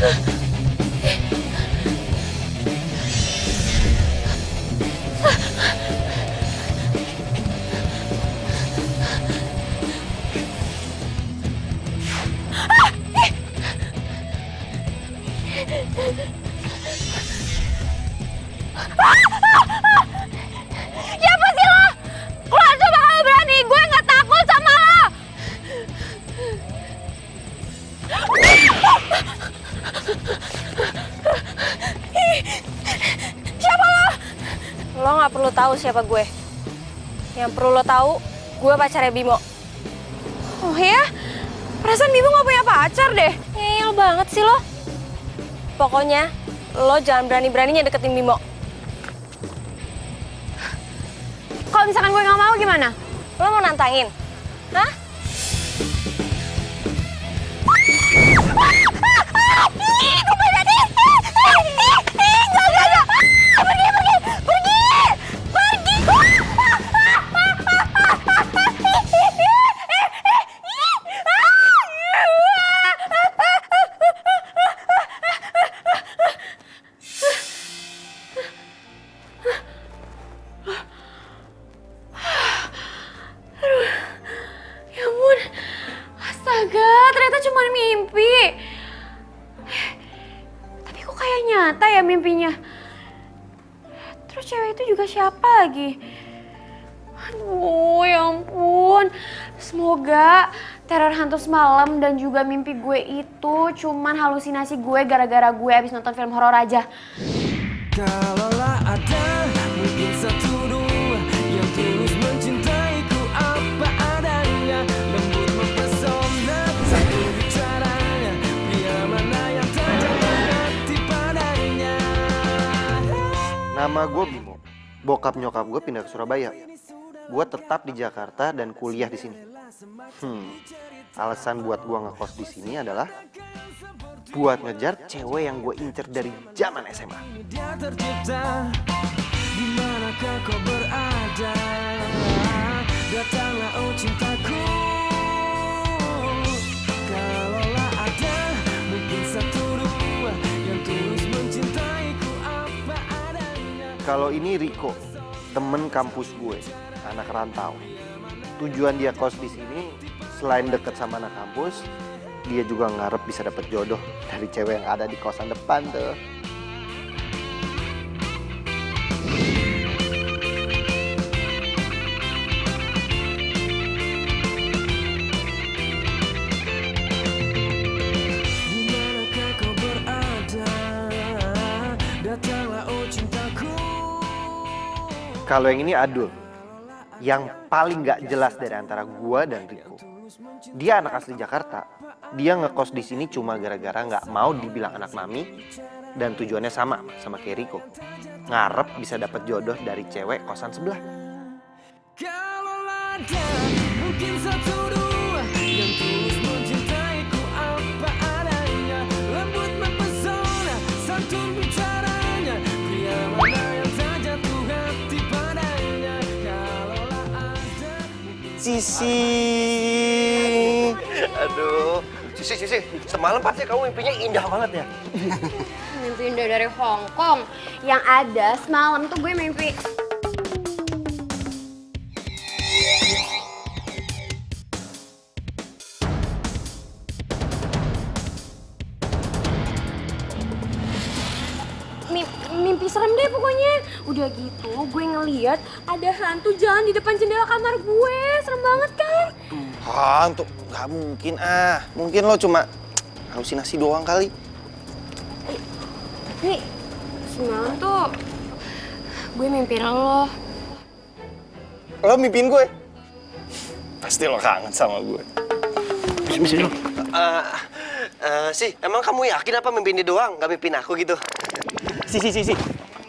Siapa sih lo? Keluar coba kalau berani, gue nggak takut sama lo. Siapa lo? Lo nggak perlu tahu siapa gue. Yang perlu lo tahu, gue pacarnya Bimo. Oh ya? Perasaan Bimo nggak punya pacar deh. Ngeyel banget sih lo. Pokoknya, lo jangan berani-beraninya deketin Bimo. Kalau misalkan gue nggak mau gimana? Lo mau nantangin? Hah? Ya ampun, astaga, ternyata cuma mimpi. Tapi kok kayak nyata ya mimpinya. Terus cewek itu juga siapa lagi? Aduh, ya ampun. Semoga teror hantu semalam dan juga mimpi gue itu cuman halusinasi gue gara-gara gue abis nonton film horor aja. Kalaulah ada mungkin satu dua yang tulus mencintaiku apa adanya, lembut mempesona satu bicaranya, pria mana yang tak jatuh hati padanya. Nama gue Bimo. Bokap nyokap gue pindah ke Surabaya. Gue tetap di Jakarta dan kuliah di sini. Alasan buat gue ngekos di sini adalah buat ngejar cewek yang gue incer dari zaman SMA. Dia tercipta di manakah kau berada? Datanglah oh cintaku. Kalaulah ada mungkin satu dua yang tulus mencintaiku apa adanya. Kalau ini Riko, temen kampus gue, anak rantau. Tujuan dia kos di sini selain deket sama anak kampus, dia juga ngarep bisa dapet jodoh dari cewek yang ada di kosan depan tuh. Di manakah kau berada? Datanglah oh cintaku. Kalau yang ini Adul, yang paling gak jelas dari antara gua dan Riko. Dia anak asli Jakarta. Dia ngekos di sini cuma gara-gara nggak mau dibilang anak mami dan tujuannya sama kayak Riko. Ngarep bisa dapat jodoh dari cewek kosan sebelah. Kalaulah ada mungkin satu dua yang tulus mencintaiku apa adanya, lembut mempesona santun bicaranya, pria mana yang tak jatuh hati padanya. Kalaulah ada Sisi. Aduh, Sisi, semalam pasti kamu mimpinya indah banget ya? Mimpi indah dari Hong Kong. Yang ada semalam tuh gue mimpi. Mimpi serem deh pokoknya. Udah gitu gue ngeliat ada hantu jalan di depan jendela kamar gue. Serem banget kan? Hantu, nggak mungkin Mungkin lo cuma halusinasi doang kali. Nih, semalam tuh gue mimpiin lo. Lo mimpiin gue? Pasti lo kangen sama gue. Misi lo. Emang kamu yakin apa mimpiin dia doang, nggak mimpiin aku gitu? Si.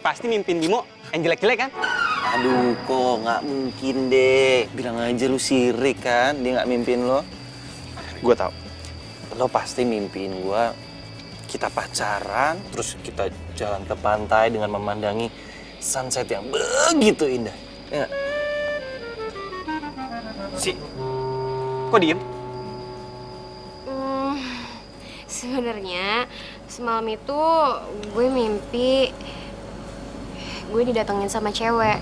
Pasti mimpin Bimo yang jelek-jelek kan? Aduh, kok nggak mungkin deh. Bilang aja lu sirik kan, dia nggak mimpin lo. Gue tau, lo pasti mimpiin gue. Kita pacaran, terus kita jalan ke pantai dengan memandangi sunset yang begitu indah. Ya nggak? Si, kok diem? Sebenarnya semalam itu gue mimpi gue didatengin sama cewek.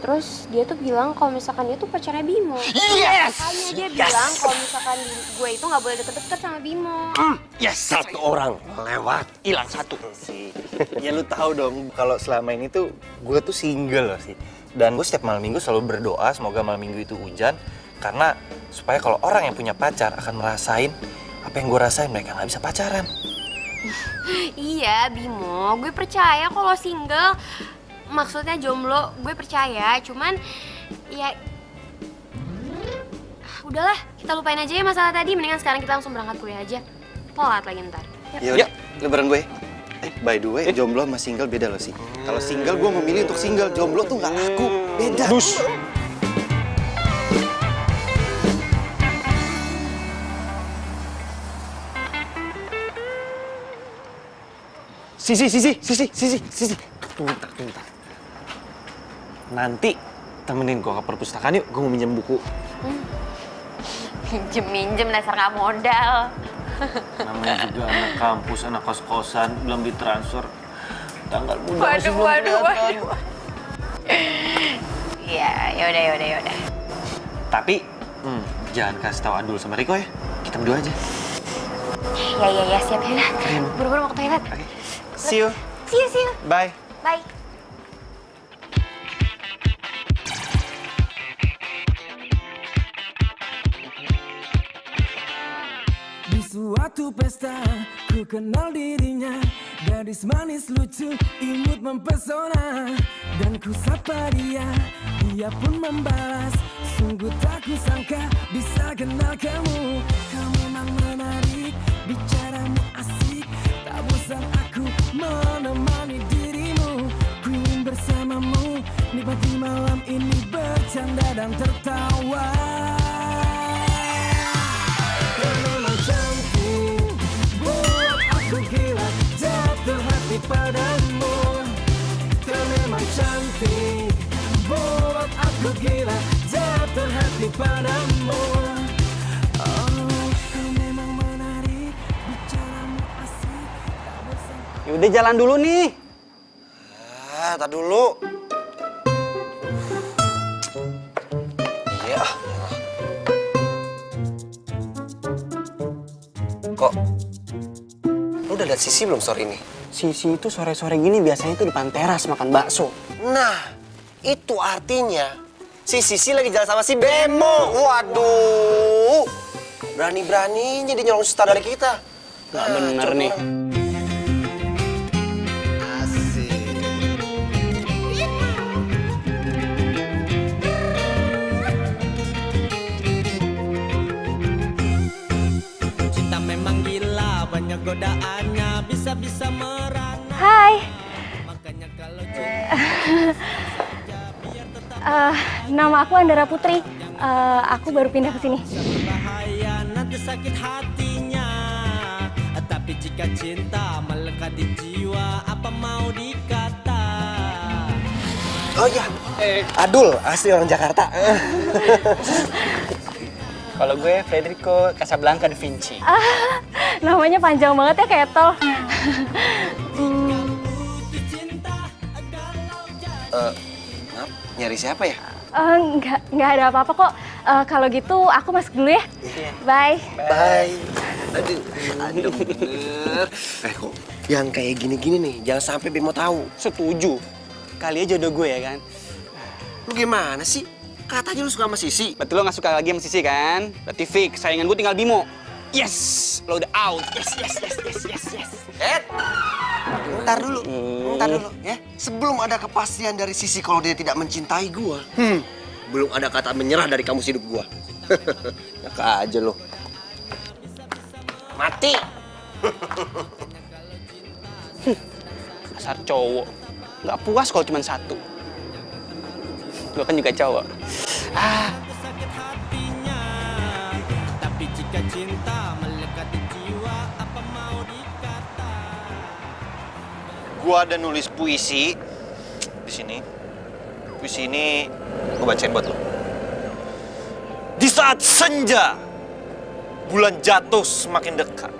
Terus dia tuh bilang kalau misalkan dia tuh pacarnya Bimo. Yes! Makanya dia bilang kalau misalkan gue itu nggak boleh deket-deket sama Bimo. Yes, satu orang lewat, hilang satu. Sih. Ya lu tahu dong kalau selama ini tuh gue tuh single loh sih. Dan gue setiap malam minggu selalu berdoa semoga malam minggu itu hujan karena supaya kalau orang yang punya pacar akan merasain apa yang gue rasain, mereka nggak bisa pacaran. Iya Bimo, gue percaya kalau single maksudnya jomblo, gue percaya. Cuman ya udahlah, kita lupain aja ya masalah tadi. Mendingan sekarang kita langsung berangkat kuliah aja. Telat lagi ntar. Ya udah, lu bareng gue. By the way, jomblo sama single beda loh sih. Kalau single gue memilih untuk single, jomblo tuh nggak laku, beda. Sisi. Tunggu bentar. Nanti temenin gue ke perpustakaan yuk, gue mau minjem buku. Minjem dasar nggak modal. Namanya juga anak kampus, anak kos-kosan, belum ditransfer. Tanggal bulan masih belum Waduh. kelihatan. Ya, yaudah. Tapi, jangan kasih tahu Adul sama Riko ya. Kita berdua aja. Ya, siap ya. Buru-buru mau ke toilet. Oke. See you. See you. Bye. Bye. Di suatu pesta ku kenal dirinya, gadis manis lucu imut mempesona. Dan ku sapa dia, dia pun membalas, sungguh tak kusangka bisa kenal kamu. Kau memang menarik, bicaramu asik, tak bosan aku menemani dirimu. Ku ingin bersamamu, nikmati malam ini bercanda dan tertawa. Kau memang cantik, buat aku gila, jatuh hati padamu. Kau memang cantik, buat aku gila, jatuh hati padamu. Oh, kau memang menarik, bicaramu asik, tak bosan. Yaudah jalan dulu nih. Tar dulu. Ya. Kok? Lu udah lihat Sisi belum sore ini? Sisi itu sore-sore gini biasanya tuh depan teras makan bakso. Nah, itu artinya si Sisi lagi jalan sama si Bemo. Waduh. Berani-beraninya dia nyolong star dari kita. Gak bener nih. Cinta memang gila, banyak godaannya, bisa-bisa merana. Hai. Makanya kalau Nama aku Andara Putri. Aku baru pindah ke sini. bahaya nanti sakit hatinya. Tapi jika cinta melekat di jiwa, apa mau dikata? Oh iya, Adul, asli orang Jakarta. Kalau gue Federico Casablanca da Vinci. Namanya panjang banget ya kayak tol. Maaf, nyari siapa ya? Nggak ada apa-apa kok. Kalau gitu aku masuk dulu ya. Bye. Bye. Aduh bener. Kok yang kayak gini-gini nih, jangan sampai Bemo tahu. Setuju. Kali aja jodoh gue ya kan. Lu gimana sih? Katanya lu suka sama Sisi. Berarti lo gak suka lagi sama Sisi kan? Berarti fix, saingan gue tinggal Bimo. Yes! Lo udah out. Yes. Ntar dulu ya. Sebelum ada kepastian dari Sisi kalau dia tidak mencintai gua, belum ada kata menyerah dari kamus hidup gua. Ya aja lo. Mati. Dasar cowok. Gak puas kalau cuma satu. Gue kan juga cowok. Sakit hatinya. Tapi jika cinta melekat di jiwa, apa mau dikata? Gua ada nulis puisi di sini. Puisi ini gua bacain buat lo. Di saat senja, bulan jatuh semakin dekat.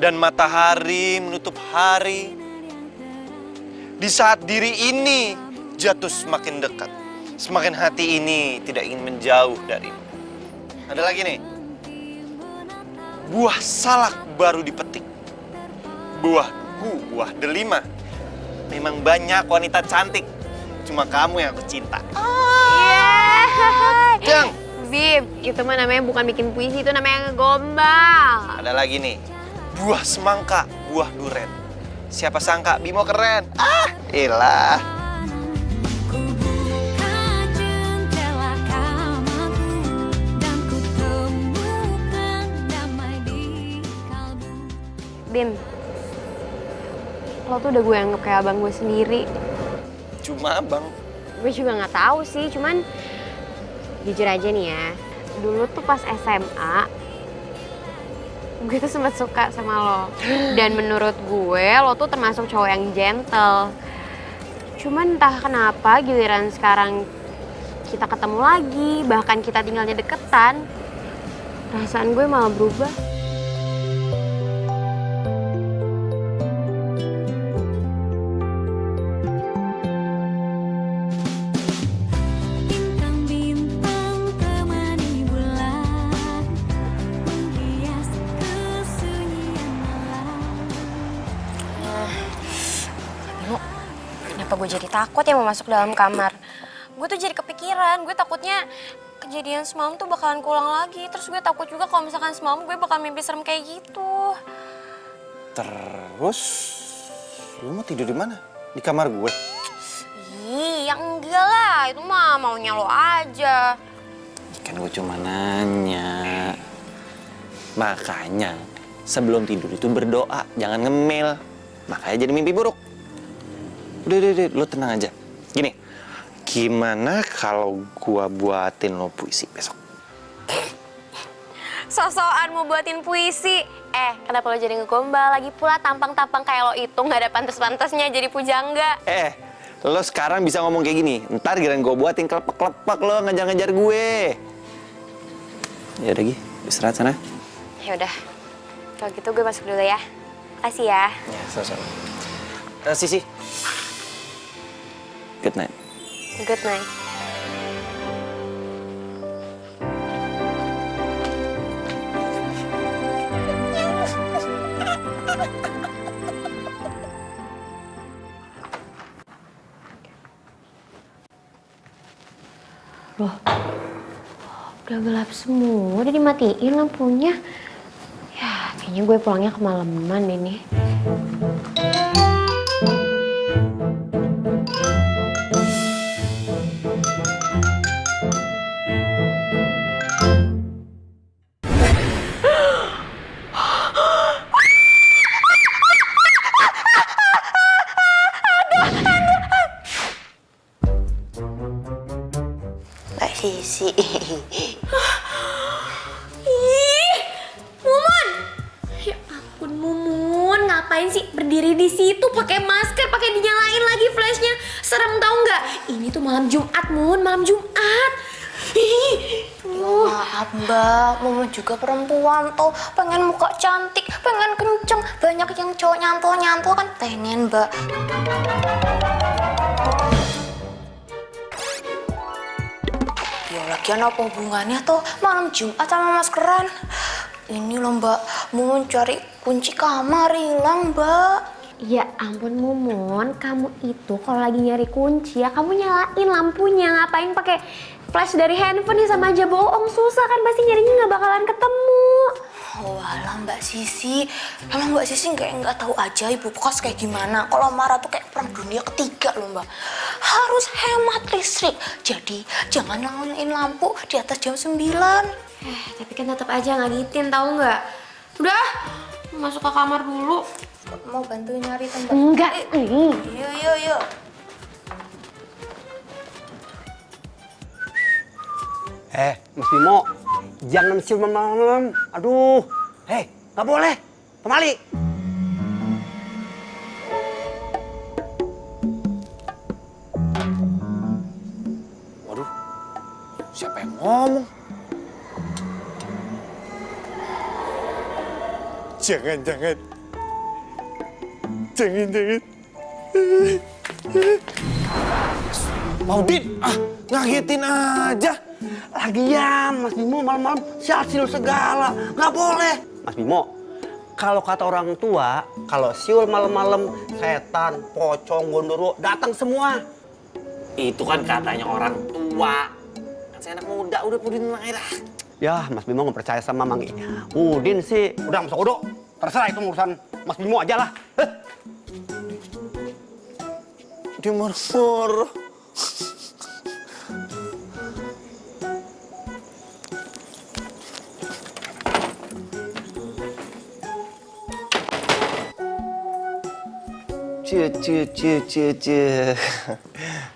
dan matahari menutup hari. Di saat diri ini jatuh semakin dekat, semakin hati ini tidak ingin menjauh darimu. Ada lagi nih. Buah salak baru dipetik. Buah delima. Memang banyak wanita cantik. Cuma kamu yang aku cinta. Jang. Bib, itu mah namanya bukan bikin puisi, itu namanya ngegombal. Ada lagi nih. Buah semangka, buah duren. Siapa sangka Bimo keren. Elah. Ku buka jendela kamarku dan ku temukan damai di kalbu. Bim, lo tuh udah gue anggap kayak abang gue sendiri. Cuma abang. Gue juga nggak tahu sih, cuman jujur aja nih ya, dulu tuh pas SMA, gue tuh sempat suka sama lo. Dan menurut gue, lo tuh termasuk cowok yang gentle. Cuman entah kenapa giliran sekarang kita ketemu lagi, bahkan kita tinggalnya deketan, perasaan gue malah berubah. Bintang-bintang temani bulan menghias kesunyian malam. Bimo, kenapa gue jadi takut ya mau masuk dalam kamar? Gue tuh jadi kepikiran, gue takutnya kejadian semalam tuh bakalan keulang lagi. Terus gue takut juga kalau misalkan semalam gue bakal mimpi serem kayak gitu. Terus lu mau tidur di mana? Di kamar gue. Ih, ya enggak lah, itu mah maunya lo aja. Kan gue cuma nanya. Makanya sebelum tidur itu berdoa, jangan ngemil. Makanya jadi mimpi buruk. Udah, lu tenang aja. Gini, gimana kalau gua buatin lo puisi besok? Sosokan mau buatin puisi. Kenapa lo jadi ngegombal? Lagi pula tampang-tampang kayak lo itu nggak ada pantas-pantasnya jadi pujangga. Lo sekarang bisa ngomong kayak gini. Ntar giliran gue buatin kelepek-kelepek lo ngejar-ngejar gue. Ya udah Gi, istirahat sana. Ya udah, kalau gitu gue masuk dulu ya. Makasih ya. Ya, sama-sama. Sisi. Good night. Good night. Loh, udah gelap semua, udah dimatiin lampunya. Ya, kayaknya gue pulangnya kemalaman ini. Mbak Sisi. Ih, Mumun! Ya ampun Mumun, ngapain sih berdiri di situ pakai masker, pakai dinyalain lagi flashnya? Serem tau nggak? Ini tuh malam Jumat, Mun, malam Jumat. Maaf Mbak, Mumun juga perempuan tuh, pengen muka cantik, pengen kenceng. Banyak yang cowok nyantol-nyantol kan pengen Mbak. Ya lagian apa hubungannya tuh malam Jumat sama maskeran? Ini loh Mbak, Mumun cari kunci kamar hilang Mbak. Ya ampun Mumun, kamu itu kalau lagi nyari kunci ya kamu nyalain lampunya. Ngapain pakai flash dari handphone ya, sama aja bohong. Susah kan, pasti nyarinya nggak bakalan ketemu. Walah Mbak Sisi, emang Mbak Sisi nggak tahu aja ibu kos kayak gimana. Kalau marah tuh kayak perang dunia ketiga loh Mbak. Harus hemat listrik, jadi jangan nyalain lampu di atas jam 9. Tapi kan tetap aja ngagitin, tahu nggak? Udah, masuk ke kamar dulu. Mau bantu nyari tempat? Enggak, Yuk. Mas Bimo, jangan siul malam-malam. Aduh, nggak boleh. Pemali. Waduh, siapa yang ngomong? Jangan. Maudin, ngagetin aja. Lagian Mas Bimo malam-malam sial-siul segala. Nggak boleh. Mas Bimo, kalau kata orang tua, kalau siul malam-malam setan, pocong, gondoro datang semua. Itu kan katanya orang tua. Kan saya anak muda, udah Udin aja dah. Ya, Mas Bimo nggak percaya sama Mang Udin sih. Udah, Mas Odo. Terserah itu urusan Mas Bimo aja lah. Dia marah-marah. Cie.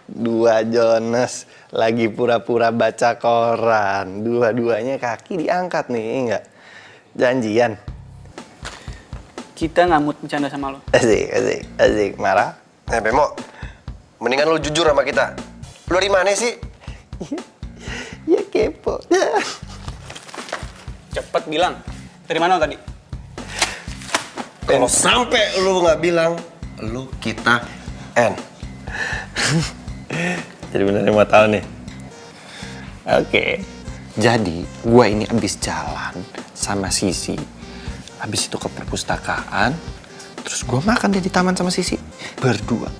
Dua Jonas lagi pura-pura baca koran. Dua-duanya kaki diangkat nih, enggak? Janjian. Kita nggak mood bercanda sama lo. Asik. Marah? Bemo, mendingan lu jujur sama kita. Lu dari mana sih? Ya kepo. Cepet bilang. Dari mana lo tadi? Kalau sampai lu nggak bilang, lu kita N. Jadi beneran mau tahu nih? Oke. Jadi, gua ini abis jalan sama Sisi. Abis itu ke perpustakaan. Terus gua makan deh di taman sama Sisi. Berdua.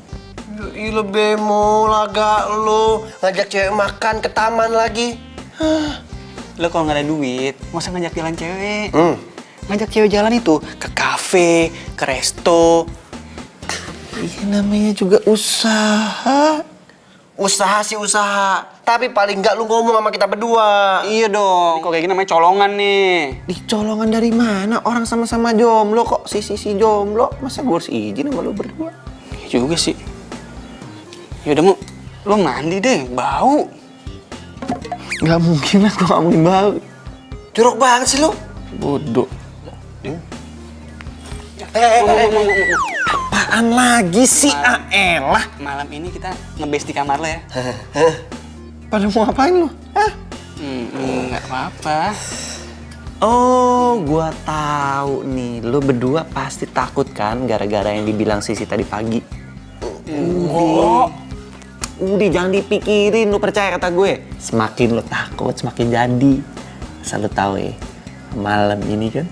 Ih, Bemo, laga lu ngajak cewek makan ke taman lagi. Lo kalau nggak ada duit, nggak usah ngajak jalan cewek. Ngajak cewek jalan itu ke kafe, ke resto. Iya namanya juga usaha. Usaha sih usaha, tapi paling nggak lu ngomong sama kita berdua. Iya dong, kok kayak gini namanya colongan nih. Dicolongan dari mana? Orang sama-sama jomblo kok. Si jomblo. Masa gue harus izin sama lu berdua? Iya juga sih. Yaudah Mu, lo mandi deh, bau. Gak mungkin lah gue ngomongin bau. Jorok banget sih lu. Bodoh. Apaan lagi sih? Aelah. Malam ini kita ngebase di kamar lo ya. Pada mau ngapain lu? Hah? Nggak apa-apa. Oh, gua tahu nih. Lu berdua pasti takut kan gara-gara yang dibilang Sisi tadi pagi. Udah jangan dipikirin, lu percaya kata gue. Semakin lu takut, semakin jadi. Asal lu tahu ya, malam ini kan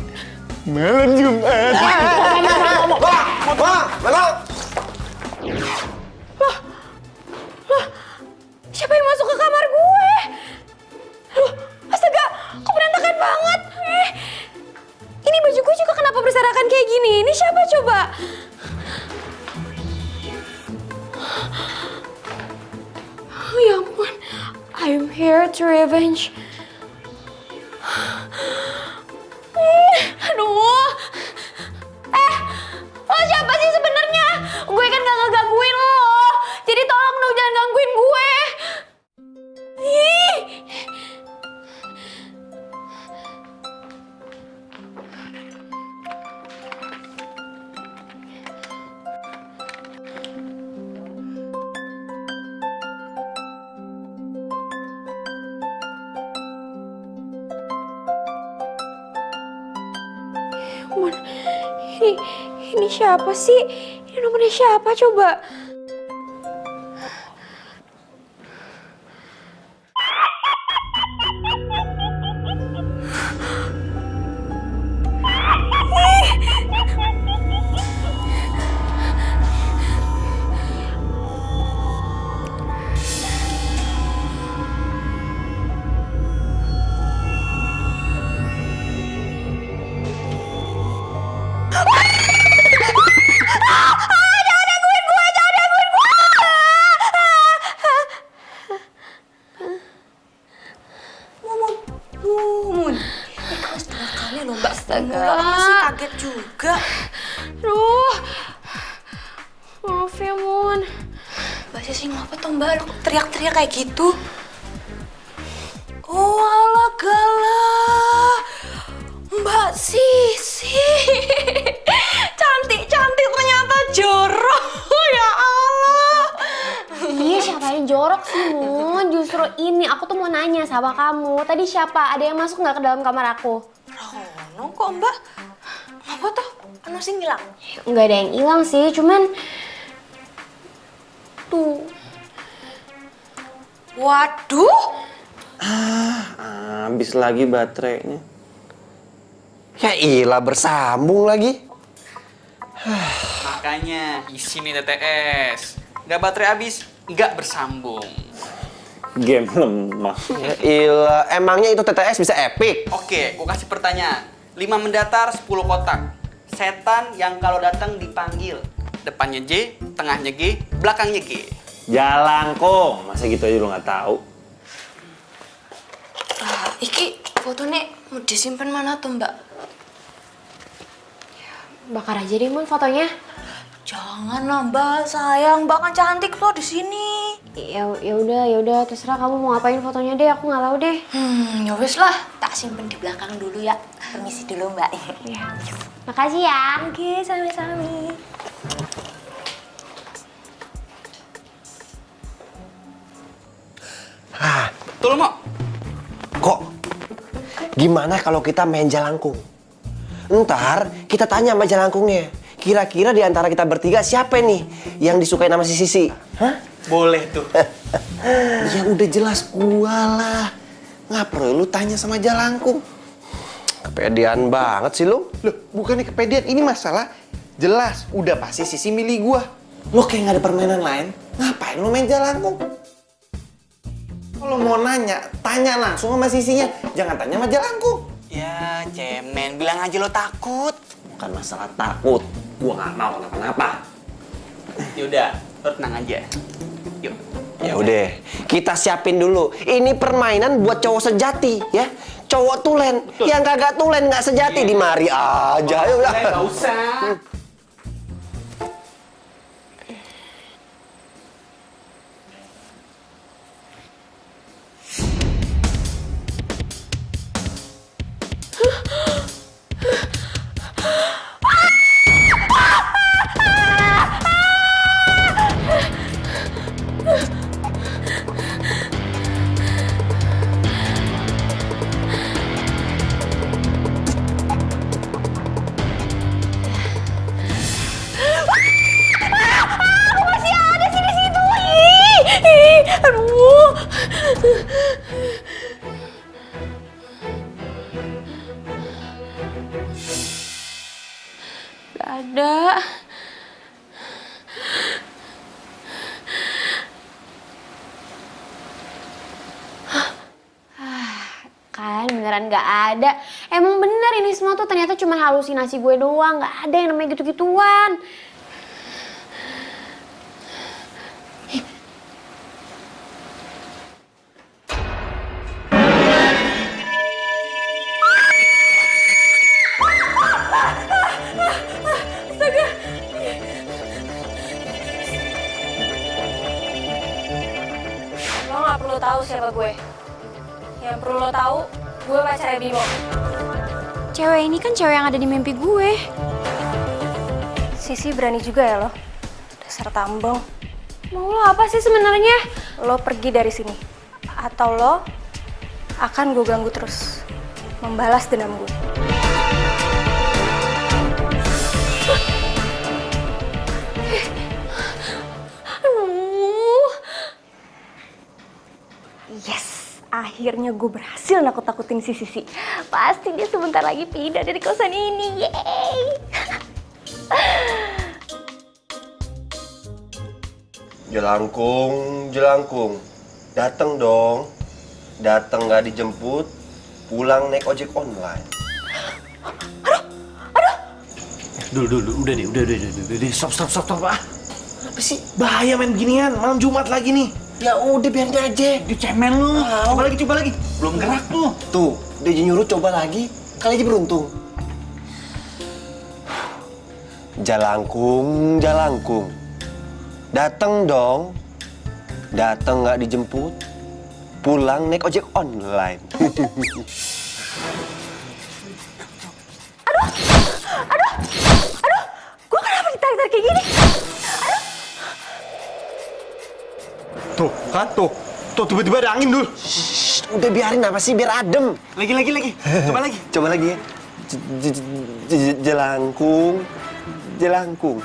malam Jumat. Siapa yang masuk ke kamar gue? Loh, astaga, kok berantakan banget? Ini baju gue juga kenapa berserakan kayak gini? Ini siapa coba? Oh ya ampun, I'm here to revenge. Aduh, lo siapa sih sebenarnya? Gue kan gak ngegangguin lo, jadi tolong dong jangan gangguin gue. Ih. Mon, ini siapa sih? Ini nomornya siapa coba? Kaget juga. Aduh, maaf ya Mon. Mbak Sisi ngapa tuh Mbak? Lu teriak-teriak kayak gitu? Oh alah galah. Mbak Sisi. Cantik-cantik ternyata jorok. Ya Allah. Iya, siapa yang jorok sih Mon? Justru ini aku tuh mau nanya sama kamu. Tadi siapa? Ada yang masuk nggak ke dalam kamar aku? Rono kok Mbak? Mbak ono sing hilang. Nggak ada yang hilang sih, cuman tuh. Waduh, Habis lagi baterainya. Ya ilah bersambung lagi. Makanya isi nih TTS. Nggak baterai habis, nggak bersambung. Game lemah. Ya ilah, emangnya itu TTS bisa epic? Oke, gua kasih pertanyaan. 5 mendatar, 10 kotak. Setan yang kalau datang dipanggil. Depannya J, tengahnya G, belakangnya G. Jalangkung, masa gitu aja lu nggak tahu? iki fotonya mau disimpan mana tuh mbak? Bakar aja deh Mon fotonya. Jangan lah mbak, sayang mbak kan cantik tuh di sini. Ya udah terserah kamu mau ngapain fotonya deh, aku nggak tahu deh. Ya wes lah, tak simpen di belakang dulu ya. Permisi dulu mbak. Ya. Makasih ya. Oke, sami-sami. Tuh lo mau? Kok? Gimana kalau kita main jalangkung? Ntar kita tanya sama jalangkungnya. Kira-kira di antara kita bertiga siapa nih yang disukai nama si Sisi? Hah? Boleh tuh. Ya udah jelas gua lah. Ngapain lu tanya sama jalangkung? Kepedean banget sih lu. Loh, bukannya kepedean, ini masalah jelas. Udah pasti Sisi milih gua. Lu kayak nggak ada permainan lain. Ngapain lu main jalangkung? Kalau mau nanya, tanya langsung sama Sisinya. Jangan tanya sama jalangkung. Ya, cemen, bilang aja lo takut. Bukan masalah takut. Gua nggak mau kenapa-napa. Yaudah, lo tenang aja. Yuk. Ya udah, kita siapin dulu. Ini permainan buat cowok sejati, ya. Cowok tulen, yang kagak tulen nggak sejati di mari aja. Ayo lah. Nggak usah. Aduh. Gak ada. Kan beneran gak ada. Emang bener ini semua tuh ternyata cuma halusinasi gue doang. Gak ada yang namanya gitu-gituan. Lo gak perlu tahu siapa gue. Yang perlu lo tahu, gue pacarnya Bimo. Cewek ini kan cewek yang ada di mimpi gue. Sisi berani juga ya lo. Dasar tambang. Mau lo apa sih sebenarnya? Lo pergi dari sini. Atau lo akan gue ganggu terus. Membalas dendam gue. Yes, akhirnya gue berhasil nakut-nakutin si Sisi. Pasti dia sebentar lagi pindah dari kosan ini. Yeay! Jelangkung, jelangkung. Dateng dong. Dateng nggak dijemput, pulang naik ojek online. Dulu, udah deh. Stop, ah. Apa sih? Bahaya main beginian, malam Jumat lagi nih. Ya udah biarin aja. Di cemen lu. Coba lagi. Belum gerak tuh. Tuh, dia nyuruh coba lagi. Kali aja beruntung. Jalangkung, jalangkung. Dateng dong. Dateng nggak dijemput, pulang naik ojek online. Gue kenapa ditarik-tarik kayak gini? Tuh, kan? Tuh, tiba-tiba ada angin dulu. Shh, udah biarin apa sih, biar adem. Lagi. Coba lagi. Coba lagi ya. Jelangkung, Jelangkung.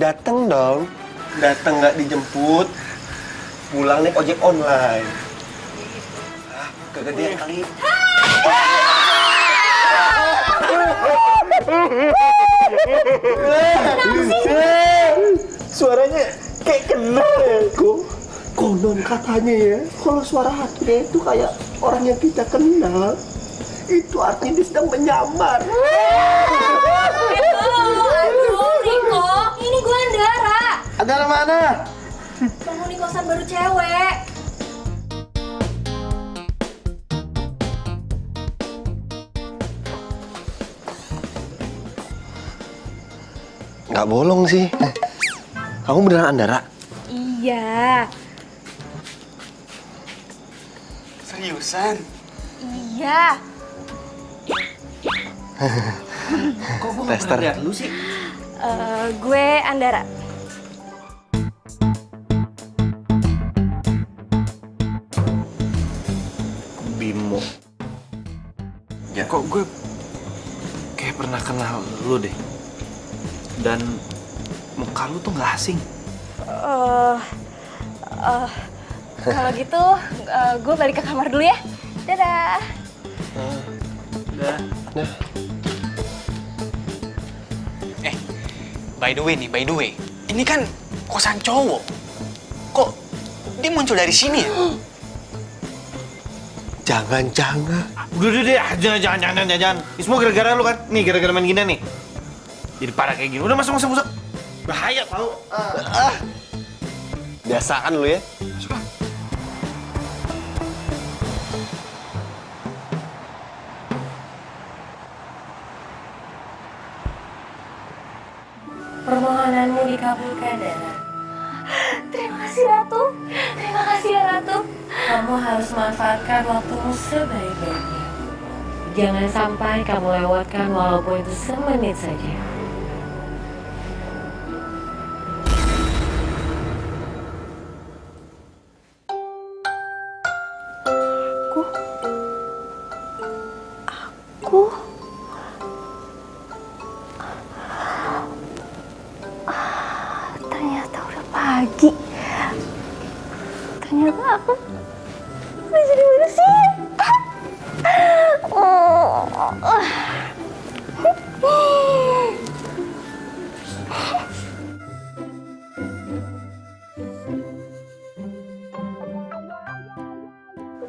Dateng dong. Dateng nggak dijemput. Pulang naik ojek online. Ah, kegedean kali. Suaranya kayak kenal ya, kok. Konon katanya ya, kalau suara hatinya itu kayak orang yang kita kenal, itu artinya dia sedang menyamar. Aduh, Riko, ini gue Andara. Andara mana? Penghuni kosan baru cewek. Nggak bolong sih. Kamu beneran Andara? Iya. Seriusan? Iya. Kok gue Tester. lihat lu sih? Gue Andara. Bimo. Ya kok gue kayak pernah kenal lu deh. Dan muka lu tuh nggak asing. Kalau gitu, gue balik ke kamar dulu ya. Dadah. Udah. Nah, By the way. Ini kan kosan cowok. Kok dia muncul dari sini ya? jangan-jangan. Udah deh, jangan. Ini semua gara-gara lu kan? Nih, gara-gara main gini nih. Jadi parah kayak gini. Udah masuk. Bahaya tau. Biasaan lu ya. Permohonanmu dikabulkan, Dara. Terima kasih, Ratu. Terima kasih ya, Ratu. Kamu harus manfaatkan waktumu sebaik-baiknya. Jangan sampai kamu lewatkan walaupun itu semenit saja. Aku ternyata udah pagi. Ternyata aku udah jadi manusia.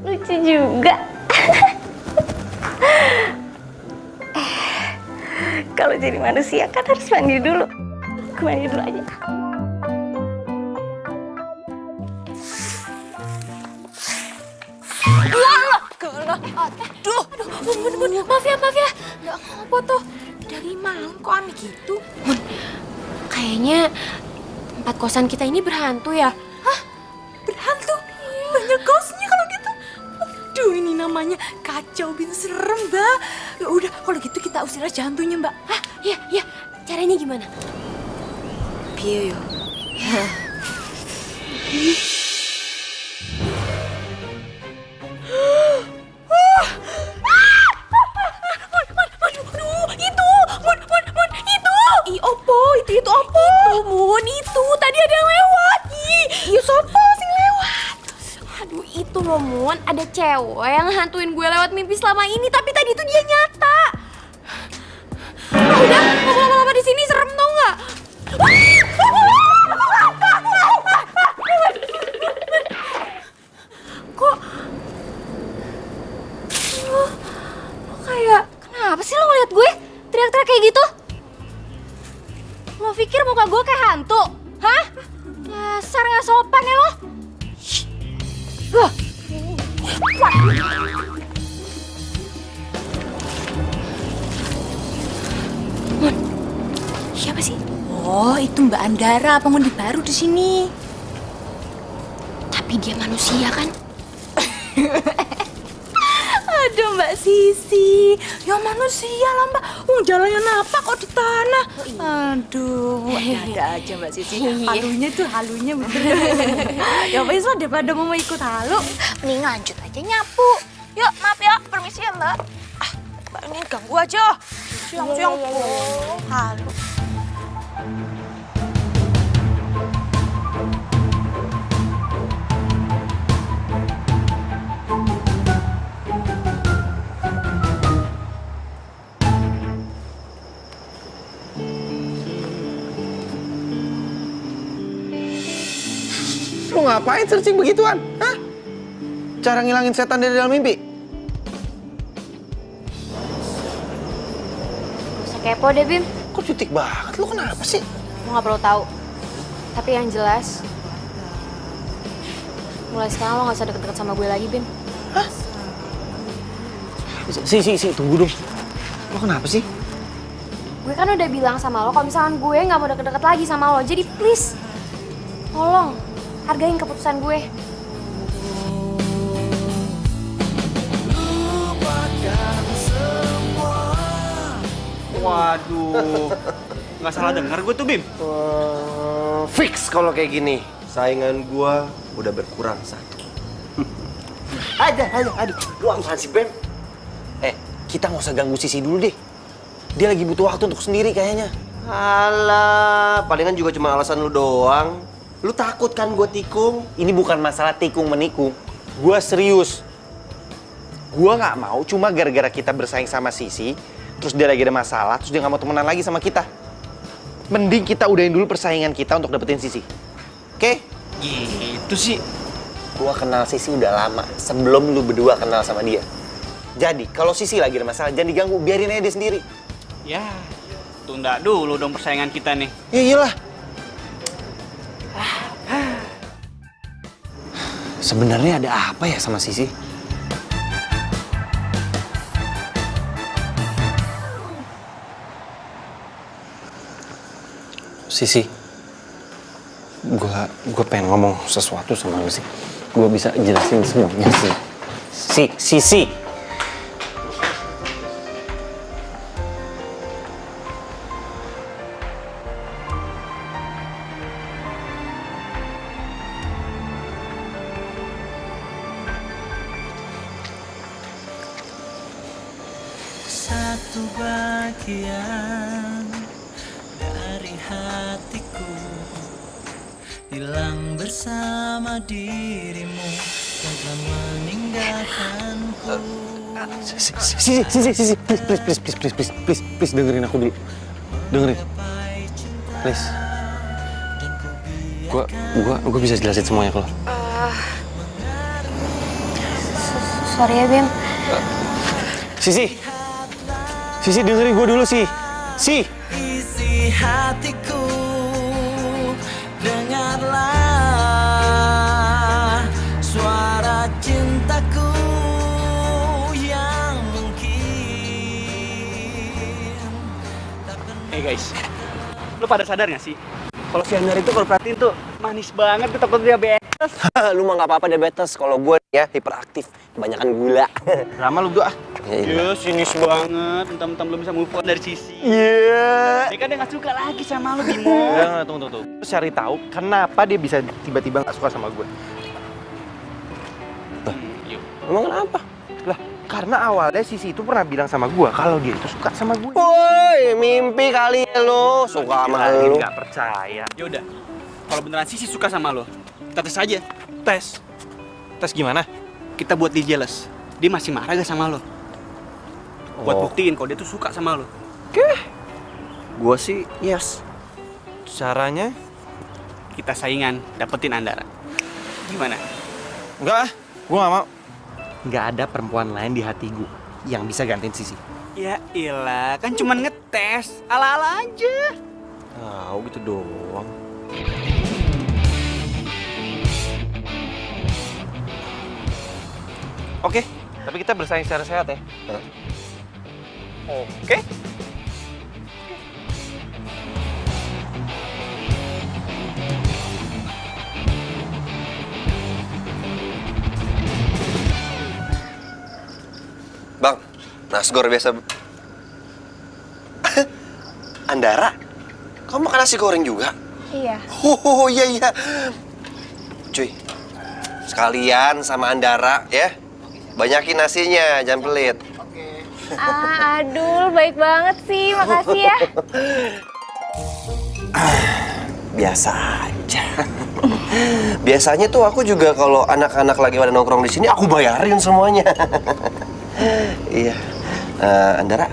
Lucu juga. Kalau jadi manusia kan harus mandi dulu. Aku mandi dulu aja. Aduh, Mun, maaf ya. Nggak ngapa tuh. Dari malam kok aneh gitu? Mun, kayaknya tempat kosan kita ini berhantu ya. Hah? Berhantu? Banyak ghostnya kalau gitu. Aduh, ini namanya kacau bin serem, Mbak. Ya udah, kalau gitu kita usir aja hantunya, Mbak. Hah? Iya. Caranya gimana? Piye yo? Itu apa? Itu tadi ada yang lewat. Iya, siapa sih lewat? Aduh, itu loh Mun, ada cewek yang hantuin gue lewat mimpi selama ini, tapi tadi itu dia nyata. Udah, ngomong lama-lama di sini serem tau nggak? Kok? Lo kayak, kenapa sih lo ngeliat gue teriak-teriak kayak gitu? Lo pikir muka gue kayak hantu? Hah? Dasar nggak sopan ya lo? Wah. Mun, siapa sih? Oh, itu Mbak Andara, penghuni baru di sini. Tapi dia manusia kan? Aduh, Mbak Sisi. Ya manusia lah, Mbak. Jalannya napak kok di tanah. Aduh, ada aja Mbak Sisi. Halunya bener. Ya wes lah, daripada mau ikut halu, mending lanjut aja nyapu. Yuk, maaf ya, permisi ya Mbak. Mbak ini ganggu aja. Siang-siang halu. Lu ngapain searching begituan? Hah? Cara ngilangin setan dari dalam mimpi? Gak usah kepo deh, Bim. Kok jutek banget? Lu kenapa sih? Lo gak perlu tahu. Tapi yang jelas, mulai sekarang lo gak usah deket-deket sama gue lagi, Bim. Si, tunggu dong. Lo kenapa sih? Gue kan udah bilang sama lo kalau misalkan gue gak mau deket-deket lagi sama lo. Jadi please, tolong hargain keputusan gue. Waduh, nggak salah dengar gue tuh, Bim. Fix kalau kayak gini. Saingan gua udah berkurang satu. Aduh. Lu apaan sih, Bem? Kita nggak usah ganggu Sisi dulu deh. Dia lagi butuh waktu untuk sendiri kayaknya. Alah, palingan juga cuma alasan lu doang. Lu takut kan gua tikung? Ini bukan masalah tikung menikung. Gua serius. Gua nggak mau cuma gara-gara kita bersaing sama Sisi, terus dia lagi ada masalah, terus dia nggak mau temenan lagi sama kita. Mending kita udahin dulu persaingan kita untuk dapetin Sisi. Oke? Gitu sih. Gua kenal Sisi udah lama, sebelum lu berdua kenal sama dia. Jadi, kalau Sisi lagi ada masalah, jangan diganggu, biarin aja dia sendiri. Ya, tunda dulu dong persaingan kita nih. Ya iyalah. Sebenarnya ada apa ya sama Sisi? Sisi, gue pengen ngomong sesuatu sama lu sih. Gue bisa jelasin semuanya sih. Sisi. Satu bagian dari hatiku hilang bersama dirimu dan telah meninggalkanku. Sisi, please dengerin aku dulu. Dengerin, please. Gue bisa jelasin semuanya ke lo. Sorry ya, Bim. Sisi dengerin gue dulu sih. Isi hatiku, dengarlah suara cintaku yang mungkin tak pernah. Guys, lu pada sadar gak sih? Kalau si Andar itu kalau perhatiin tuh manis banget, gue takut diabetes. Lu mah nggak apa-apa diabetes. Kalau gue ya hiperaktif, kebanyakan gula. Rama lu berdua. Ya, sinis banget. Entah-entah belum bisa move on dari Sisi. Iya. Dia kan dia gak suka lagi sama lu, Bimo. Tunggu. Terus cari tahu kenapa dia bisa tiba-tiba nggak suka sama gue. Emang kenapa? Lah, karena awalnya Sisi itu pernah bilang sama gue kalau dia itu suka sama gue. Woi, mimpi kali lu. Suka sama lu. Nggak percaya. Yaudah, kalau beneran Sisi suka sama lo, kita tes aja. Tes gimana? Kita buat dia jealous. Dia masih marah gak sama lo? Buat buktiin kalau dia tuh suka sama lo. Gue sih yes. Caranya? Kita saingan, dapetin Andara. Gimana? Enggak, gue nggak mau. Nggak ada perempuan lain di hati gue yang bisa gantiin Sisi. Ya ilah, kan cuman ngetes. Ala-ala aja. Gitu doang. Oke, tapi kita bersaing secara sehat ya. Oke. Bang, nasgor biasa. Andara, kamu makan nasi goreng juga? Iya. Oh iya. Cuy, sekalian sama Andara ya. Banyakin nasinya, jangan pelit. Aduh, baik banget sih. Makasih ya. Biasa aja. Biasanya tuh aku juga kalau anak-anak lagi pada nongkrong di sini, aku bayarin semuanya. Iya. Andara,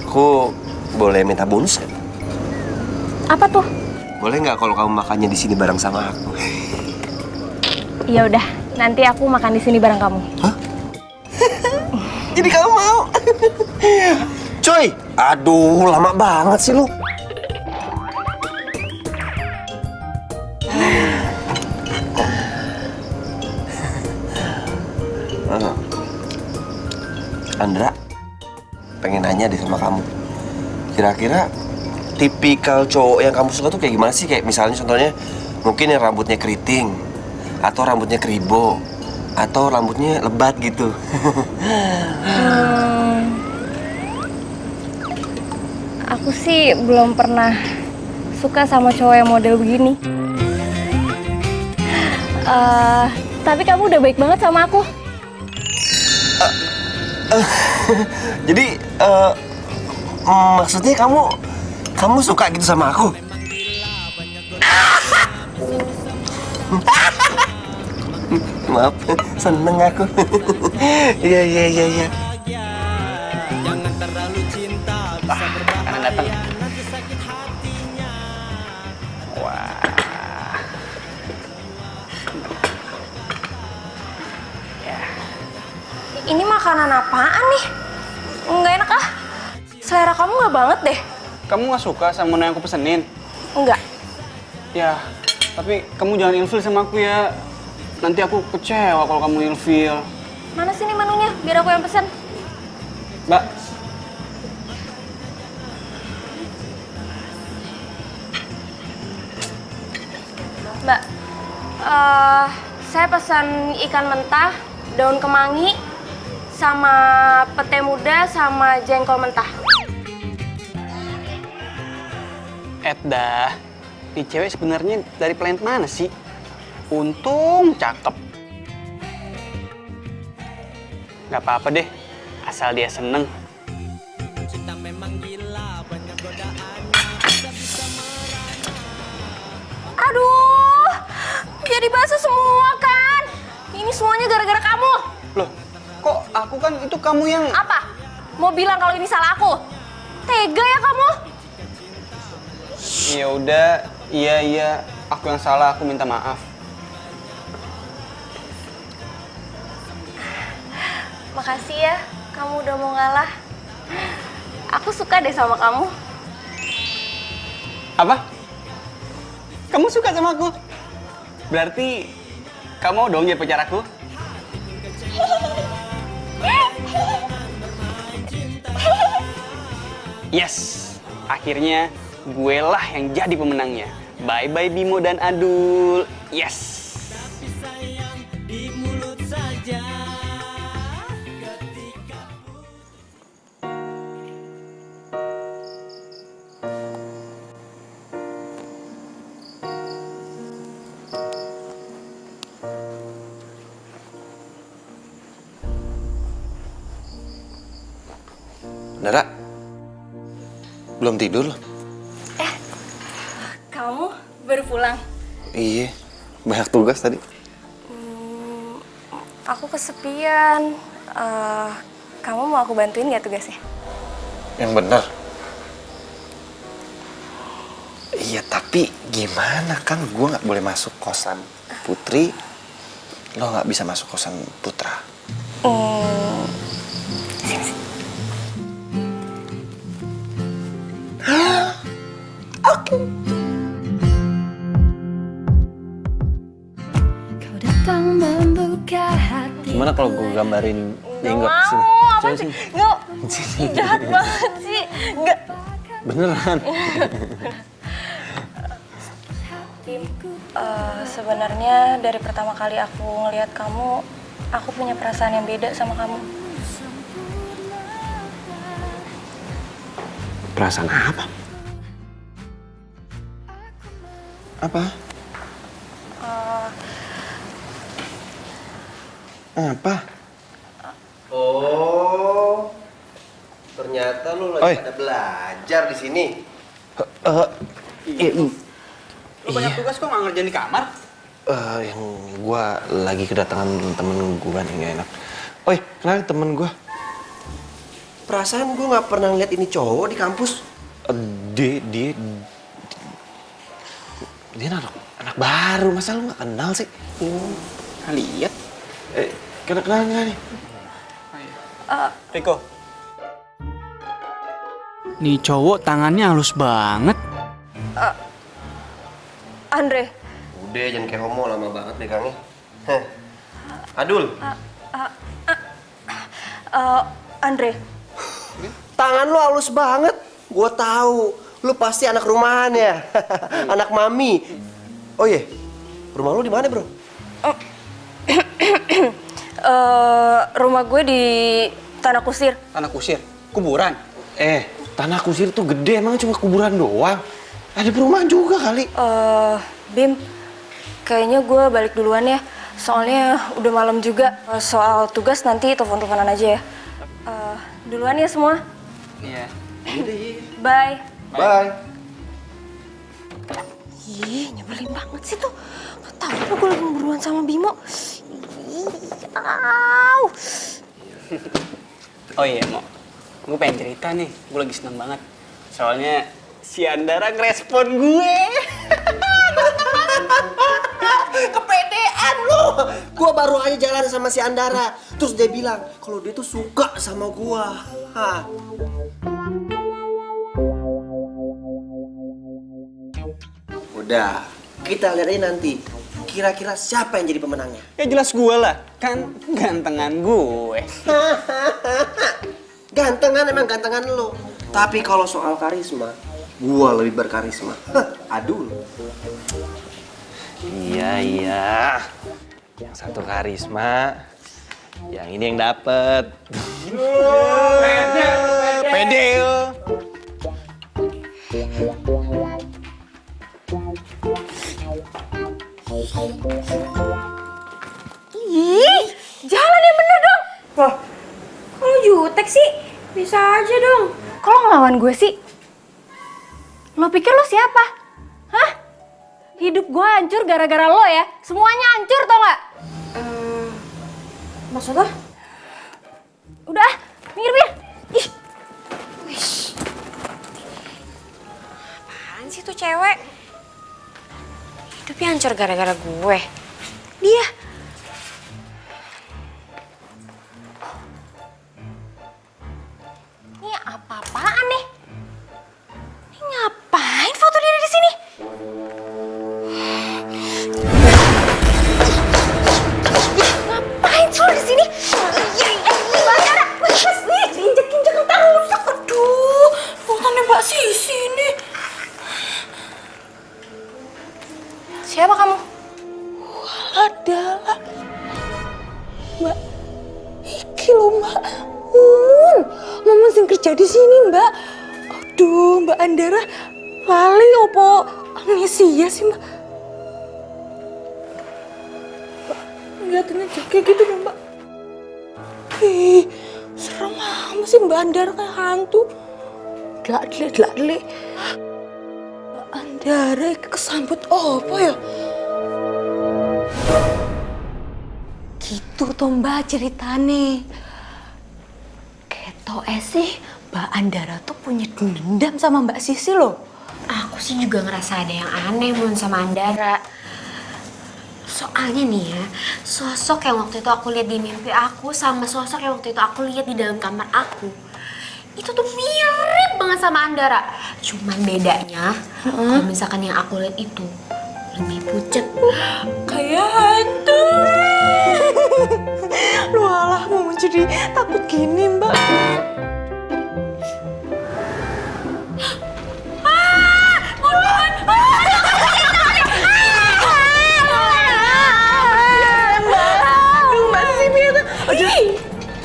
aku boleh minta bonus nggak? Apa tuh? Boleh nggak kalau kamu makannya di sini bareng sama aku? Ya udah, nanti aku makan di sini bareng kamu. Jadi kamu mau? Coy, aduh lama banget sih lu. Andra, pengen nanya deh sama kamu. Kira-kira tipikal cowok yang kamu suka tuh kayak gimana sih? Kayak misalnya contohnya mungkin yang rambutnya keriting, atau rambutnya keribo, atau rambutnya lebat gitu. Aku sih belum pernah suka sama cowok yang model begini. Tapi kamu udah baik banget sama aku. Jadi, maksudnya kamu suka gitu sama aku? Maaf, seneng aku. Iya. Jangan terlalu cinta bisa Karena datang. nanti sakit hatinya. Ini makanan apaan nih? Nggak enak ah. Selera kamu nggak banget deh. Kamu nggak suka sama menu yang aku pesenin? Enggak. Ya, tapi kamu jangan ilfil sama aku ya. Nanti aku kecewa kalau kamu ilfil. Mana sih nih menunya? Biar aku yang pesen. Mbak, Mbak, saya pesan ikan mentah, daun kemangi, sama pete muda, sama jengkol mentah. Edda, ini cewek sebenarnya dari planet mana sih? Untung cakep. Gak apa-apa deh, asal dia seneng. Cinta memang gila, banyak godaannya. Aduh, jadi basah semua kan? Ini semuanya gara-gara kamu. Loh, kok aku kan itu kamu yang... Apa? Mau bilang kalau ini salah aku? Tega ya kamu? Ya udah, iya, aku yang salah, aku minta maaf. Makasih ya, kamu udah mau ngalah. Aku suka deh sama kamu. Apa? Kamu suka sama aku? Berarti kamu mau dong jadi pacar aku? Yes, akhirnya gue lah yang jadi pemenangnya. Bye-bye Bimo dan Adul. Yes. Di mulut saja. Andara, belum tidur loh? Kamu baru pulang? Iya, banyak tugas tadi. Aku kesepian. Kamu mau aku bantuin nggak tugasnya? Yang bener. Iya, tapi gimana kan gue nggak boleh masuk kosan Putri, lo nggak bisa masuk kosan Putra. Kau datang membuka hati. Gimana kalau gue gambarin jenggot Nggak sini? mau, apa Coba sih? sini. Nggak, jahat banget sih. Nggak. Beneran? Sebenarnya dari pertama kali aku ngelihat kamu, aku punya perasaan yang beda sama kamu. Perasaan apa? Apa? Apa? Oh, ternyata lu lagi Oi. pada belajar di sini. Lu banyak tugas kok nggak ngerjain di kamar? Yang gua lagi kedatangan temen gua nih, nggak enak. Oi, kenalin temen gua. Perasaan gua nggak pernah ngeliat ini cowok di kampus. Dia anak baru, masa lu nggak kenal sih? Lihat. Kenal nih. Riko. Nih cowok tangannya halus banget. Andre. Udah, jangan kayak homo, lama banget pegangnya. Adul. Andre. Tangan lu halus banget. Gua tahu. Lu pasti anak rumahan ya. Anak mami. Oh iya. Rumah lu di mana, Bro? Rumah gue di Tanah Kusir. Tanah kusir, kuburan. Tanah kusir tuh gede, emang cuma kuburan doang. Ada perumahan juga kali. Bim, kayaknya gue balik duluan ya. Soalnya udah malam juga. Soal tugas nanti telepon-teleponan aja ya. Duluan ya semua. Iya. Bye. Bye. Ih, nyebelin banget sih tuh. Gak tau apa gue lagi beruan sama Bimo. Ih, au. Oh iya, Mo. Gue pengen cerita nih. Gue lagi seneng banget. Soalnya si Andara ngerespon gue. Kepedean lu. Gua baru aja jalan sama si Andara. Terus dia bilang kalau dia tuh suka sama gua. Udah, kita lihat aja nanti. Kira-kira siapa yang jadi pemenangnya? Ya jelas gue lah. Kan gantengan gue. Gantengan emang gantengan lo. Tapi kalau soal karisma, gua lebih berkarisma. Adul. Iya. Yang satu karisma, yang ini yang dapet. Pede. Ih, jalan yang bener dong. Loh, kalau jutek sih, bisa aja dong. Kalau ngelawan gue sih, lo pikir lo siapa? Hah? Hidup gue hancur gara-gara lo ya. Semuanya hancur tau gak? Maksudnya? Udah, minggir. Ih. Wish. Apaan sih tuh cewek? Hidupnya hancur gara-gara gue. Dia. Ini apa-apaan nih? Ini ngapain foto dia di sini? Ngapain sih lo di sini? Bandara, injek-injek ntar rusak. Aduh, fotonya Mbak Sisi ini. Siapa kamu? Adalah Mbak iki lho Mbak Mumun sing kerja di sini Mbak. Aduh Mbak Andara lali opo amnesia sih Mbak. Ngeliatin aja kayak gitu dong Mbak. Ih serem amat sih Mbak Andara kayak hantu. Delak-delak. Mbak Andara kesambut apa ya? Gitu toh Mbak ceritane. Ketoke sih Mbak Andara tuh punya dendam sama Mbak Sisi loh. Aku sih juga ngerasa ada yang aneh Mun sama Andara. Soalnya nih ya, sosok yang waktu itu aku lihat di mimpi aku sama sosok yang waktu itu aku lihat di dalam kamar aku, itu tuh mirip banget sama Andara. Cuman bedanya, kalau misalkan yang aku lihat itu lebih pucet. Kayak hantu. Lu alah mau jadi takut gini Mbak.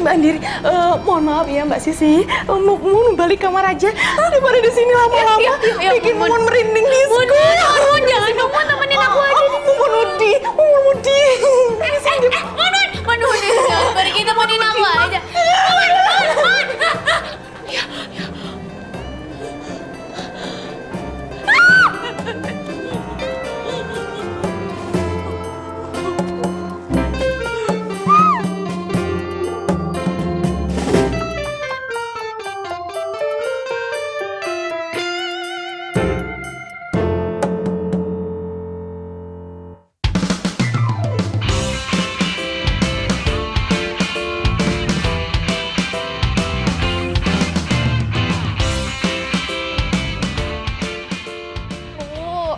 Mbak Andiri, mohon maaf ya Mbak Sisi, mau balik kamar aja daripada di sini lama-lama bikin Mumun merinding di sekolah. Mun, jangan dong, Mun, temenin aku aja. Mumun Udi. Mun, jangan pergi, temenin aku aja. Mun.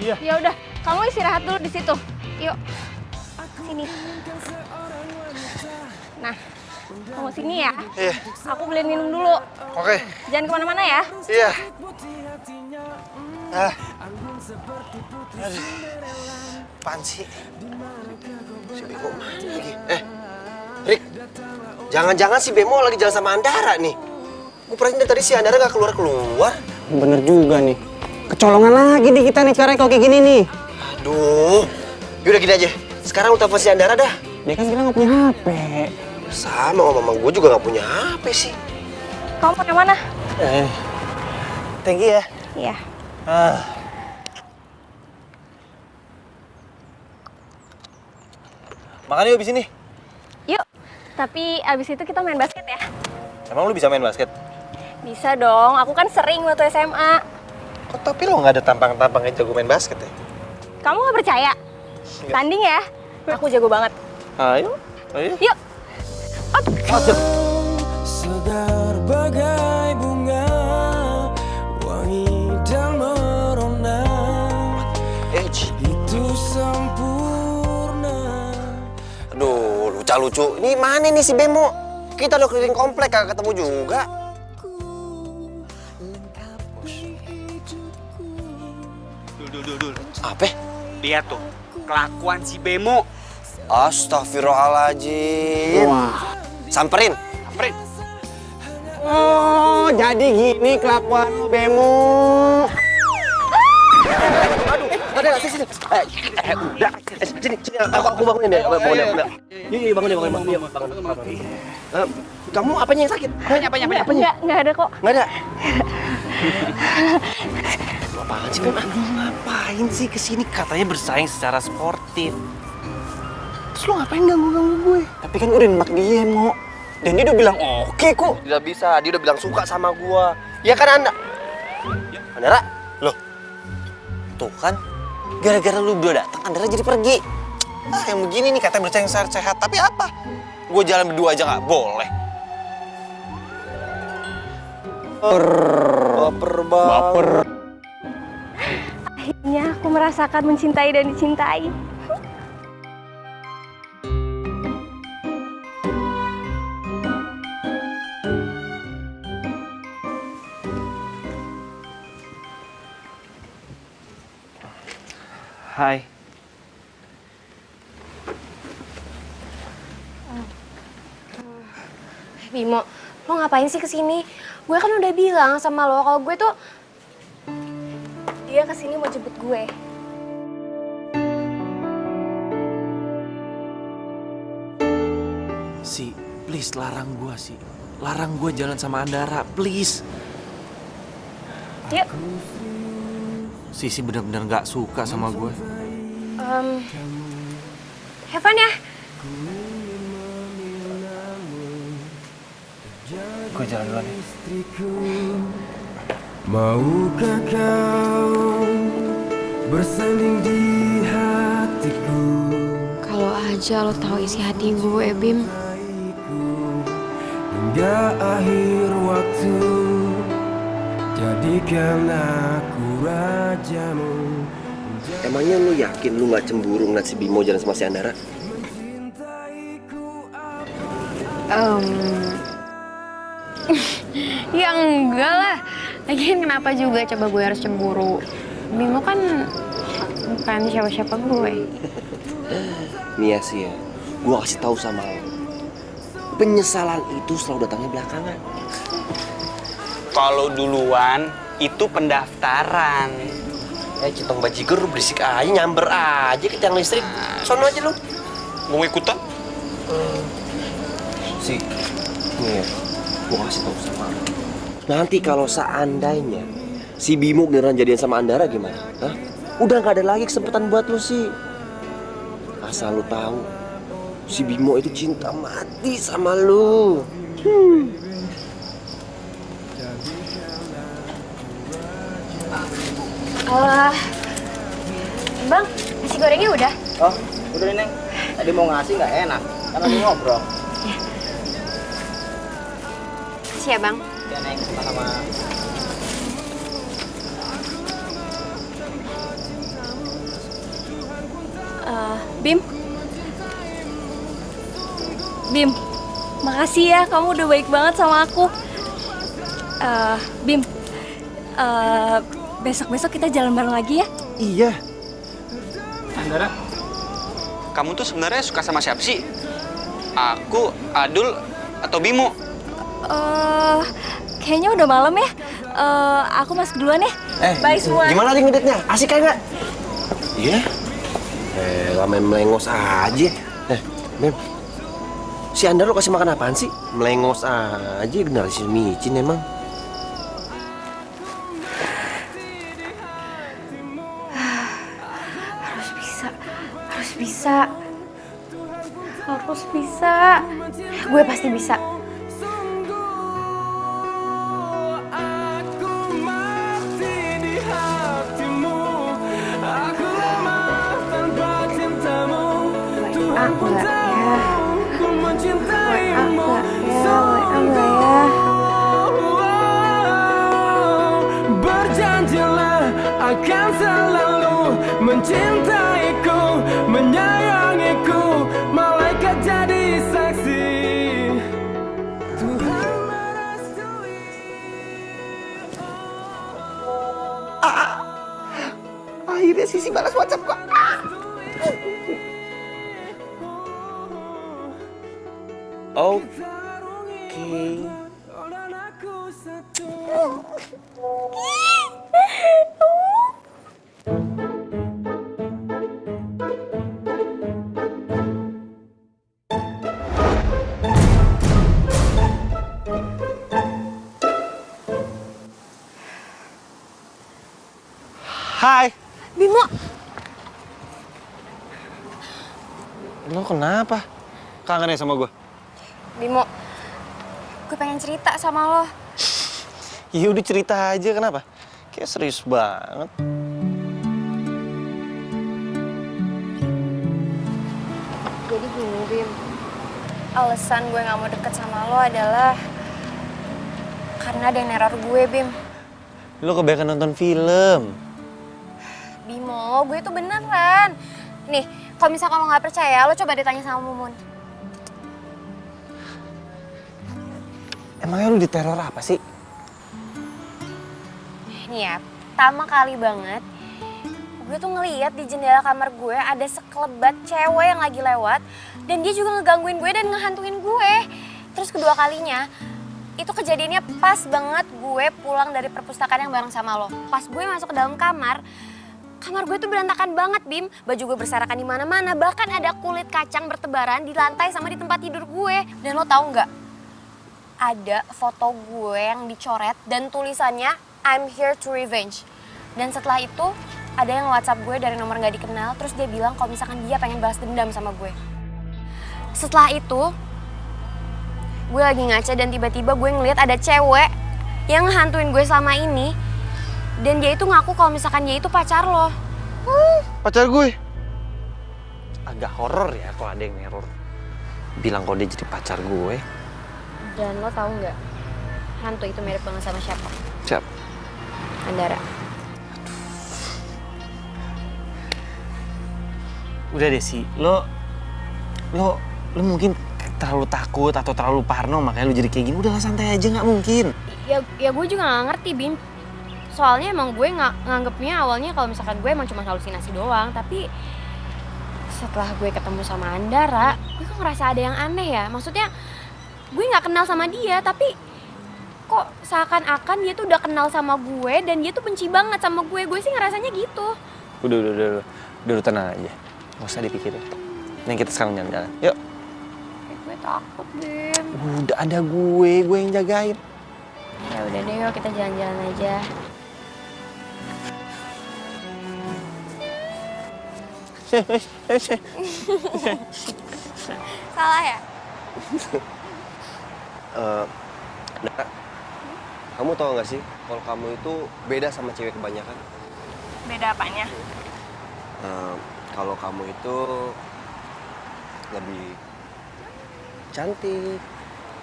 Iya. Ya udah, kamu istirahat dulu di situ. Yuk. Sini. Nah, tunggu sini ya. Iya. Aku beliin minum dulu. Oke. Jangan kemana-mana ya. Iya. Ah. Aduh. Apaan sih? Si Bemo mana lagi? Rick. Jangan-jangan si Bemo lagi jalan sama Andara nih. Gue perhatiin dari tadi si Andara gak keluar-keluar. Bener juga nih. Kecolongan lagi nih kita nih sekarang kalau kayak gini nih. Aduh. Yaudah gini aja. Sekarang lu telepon si Andara dah. Dia kan bilang nggak punya HP. Sama om mamang gue juga gak punya HP sih. Kamu mau yang mana? Thank you ya. Iya. Makan yuk abis ini. Yuk. Tapi abis itu kita main basket ya. Emang lu bisa main basket? Bisa dong, aku kan sering waktu SMA. Kok tapi lo gak ada tampang-tampangnya jago main basket ya? Kamu gak percaya? Tanding ya? Aku jago banget. Ayo. Ayo. Yuk. Segar bagai bunga, wangi dan merona, itu sempurna. Aduh, lucu-lucu. Ini mana nih si Bemo? Kita udah keliling komplek kagak ketemu juga. Dul. Apa? Lihat tuh, kelakuan si Bemo. Astagfirullahaladzim. Wah. Samperin. Oh, jadi gini kelakuan lu, Bemo. Ada sini. Udah. Sini. Aku bangunin deh. Bangunin. Iya, bangunin. Kamu apanya yang sakit? Apanya? Nggak ada kok. Nggak ada. Apaan sih, Bem? Ngapain sih kesini? Katanya bersaing secara sportif. Terus lo ngapain ganggu-ganggu gue? Tapi kan udah nembak dia, Mo. Dan dia udah bilang oke kok. Tidak bisa, dia udah bilang suka sama gue. Ya kan, Andara? Loh? Tuh kan, gara-gara lu berdua datang, Andara jadi pergi. Yang begini nih katanya bersaing sehat, tapi apa? Gue jalan berdua aja nggak boleh. Baper. Akhirnya aku merasakan mencintai dan dicintai. Hai. Bimo, lo ngapain sih kesini? Gue kan udah bilang sama lo kalau gue tuh Dia kesini mau jemput gue. Si, please larang gue sih. Larang gue jalan sama Andara, please. Yuk. Sisi benar-benar gak suka sama gue. have fun ya. Gue jalan duluan ya. Maukah kau bersanding di hatiku? Kalau aja lo tahu isi hati gue, Bim. Hingga akhir waktu, jadikan aku rajamu. Emangnya lu yakin lu gak cemburu ngeliat si Bimo jalan sama si Andara? Ya enggak lah. Lagian kenapa juga coba gue harus cemburu? Bimo kan bukan siapa-siapa gue. Nia sih ya, gue kasih tahu sama lo. Penyesalan itu selalu datangnya belakangan. Kalau duluan, itu pendaftaran. Citong bajigur lu berisik aja, nyamber aja ke tiang listrik. Sono aja lu. Mau ikutan? Si, nih ya, gue kasih tahu sama lo. Nanti kalau seandainya si Bimo beneran jadian sama Andara gimana? Hah? Udah gak ada lagi kesempatan buat lu sih. Asal lu tahu, si Bimo itu cinta mati sama lu. Bang, nasi gorengnya udah? Oh, udah nih, Neng. Tadi mau ngasih nggak enak, karena lagi ngobrol. Makasih ya, Bang. Ya, Neng, sama-sama. Bim. Bim, makasih ya, kamu udah baik banget sama aku. Bim, besok-besok kita jalan bareng lagi ya? Iya. Andara, kamu tuh sebenarnya suka sama siapa sih? Aku, Adul, atau Bimo? Kayaknya udah malam ya. Aku masuk duluan ya. Bye semua. Gimana nih ngeditnya? Asik kayak nggak? Iya. Main melengos aja. Bim. Si Andar lo kasih makan apaan sih? Melengos aja, generasi micin emang. Harus bisa. Gue pasti bisa. Aku mati di hatimu. Aku lemah tanpa cintamu. Tuhan pun tahu ku mencintaimu. Berjanjilah akan selalu mencintaiku, menyayangiku, malaikat jadi saksi. Tuhan merestui. Akhirnya Sisi balas WhatsApp gua. Oke. Hai. Bimo, Lo kenapa? Kangen ya sama gue? Bimo, gue pengen cerita sama lo. Ya udah cerita aja, kenapa? Kayak serius banget. Jadi gini, Bim. Alasan gue gak mau deket sama lo adalah karena ada yang neror gue, Bim. Lo kebanyakan nonton film. Bimo, gue itu beneran. Nih, kalau misalkan lo gak percaya, lo coba ditanya sama Mumun. Emangnya lo diteror apa sih? Nih ya, pertama kali banget, gue tuh ngeliat di jendela kamar gue ada sekelebat cewek yang lagi lewat. Dan dia juga ngegangguin gue dan ngehantuin gue. Terus kedua kalinya, itu kejadiannya pas banget gue pulang dari perpustakaan yang bareng sama lo. Pas gue masuk ke dalam kamar gue tuh berantakan banget, Bim. Baju gue berserakan di mana-mana, bahkan ada kulit kacang bertebaran di lantai sama di tempat tidur gue. Dan lo tahu nggak? Ada foto gue yang dicoret dan tulisannya I'm here to revenge. Dan setelah itu ada yang WhatsApp gue dari nomor nggak dikenal, terus dia bilang kalau misalkan dia pengen balas dendam sama gue. Setelah itu gue lagi ngaca dan tiba-tiba gue ngeliat ada cewek yang ngehantuin gue selama ini. Dan dia itu ngaku kalau misalkan dia itu pacar lo. Pacar gue? Agak horor ya kalau ada yang neror. Bilang kalau dia jadi pacar gue. Dan lo tahu nggak, hantu itu mirip banget sama siapa? Siapa? Andara. Udah deh sih, lo mungkin terlalu takut atau terlalu parno makanya lo jadi kayak gini. Udah santai aja, nggak mungkin. Ya gue juga nggak ngerti, Bim. Soalnya emang gue nganggepnya awalnya kalau misalkan gue emang cuma halusinasi doang. Tapi setelah gue ketemu sama Andara, gue kok ngerasa ada yang aneh ya. Maksudnya gue nggak kenal sama dia, tapi kok seakan-akan dia tuh udah kenal sama gue dan dia tuh benci banget sama gue. Gue sih ngerasanya gitu. Udah tenang aja. Nggak usah dipikirin. Nih kita sekarang jalan-jalan. Yuk. Gue takut, Bim. Udah ada gue yang jagain. Ya udah deh, yuk kita jalan-jalan aja. Salah ya? Nah, kamu tahu nggak sih kalau kamu itu beda sama cewek kebanyakan? Beda apanya? Kalau kamu itu lebih cantik,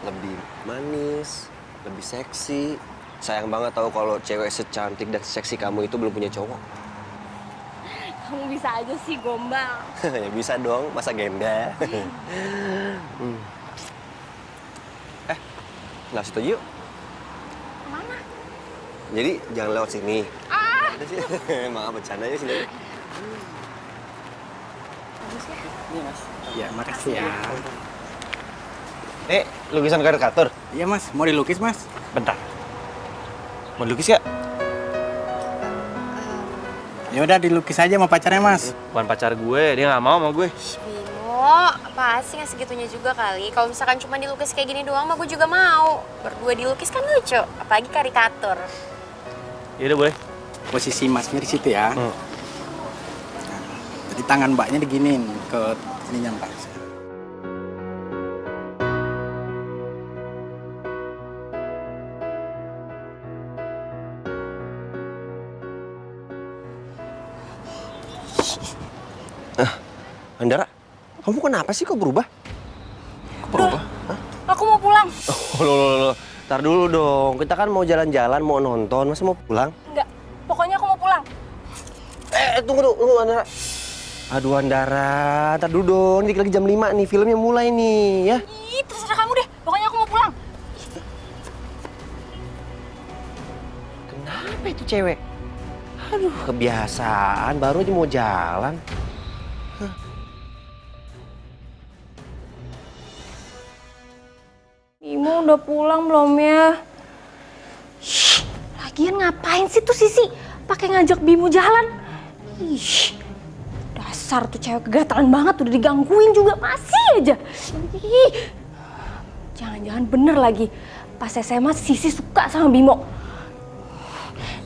lebih manis, lebih seksi. Sayang banget tahu kalau cewek secantik dan seksi kamu itu belum punya cowok. Kamu bisa aja sih gombal. Ya bisa dong, masa gembel. Lah situ yuk. Kemana? Jadi jangan lewat sini. Ah! Emang bercanda ya sini. Iya mas. Ya makasih ya. Lukisan karikatur. Iya mas, mau dilukis mas? Bentar. Mau lukis gak? Ya udah dilukis aja sama pacarnya mas. Bukan pacar gue, dia nggak mau sama gue. Bimo, apa sih nggak segitunya juga kali? Kalau misalkan cuma dilukis kayak gini doang mah gue juga mau. Berdua dilukis kan lucu, apalagi karikatur. Yaudah boleh. Posisi masnya di situ ya. Nah, jadi tangan mbaknya diginin ke ininya mbak. Andara, kamu kenapa sih kok berubah? Berubah? Aku mau pulang. Loh. Ntar dulu dong, kita kan mau jalan-jalan, mau nonton, masa mau pulang? Enggak, pokoknya aku mau pulang. Tunggu Andara. Aduh Andara, ntar dulu dong, dikit lagi jam 5 nih, filmnya mulai nih ya. Ih, terserah kamu deh, pokoknya aku mau pulang. Kenapa itu cewek? Aduh, kebiasaan, baru aja mau jalan. Bimo udah pulang belum ya? Shh, lagian ngapain sih tuh Sisi? Pakai ngajak Bimo jalan? Ih, dasar tuh cewek kegatalan banget, udah digangguin juga masih aja. Ih, jangan-jangan bener lagi. Pas SMA Sisi suka sama Bimo.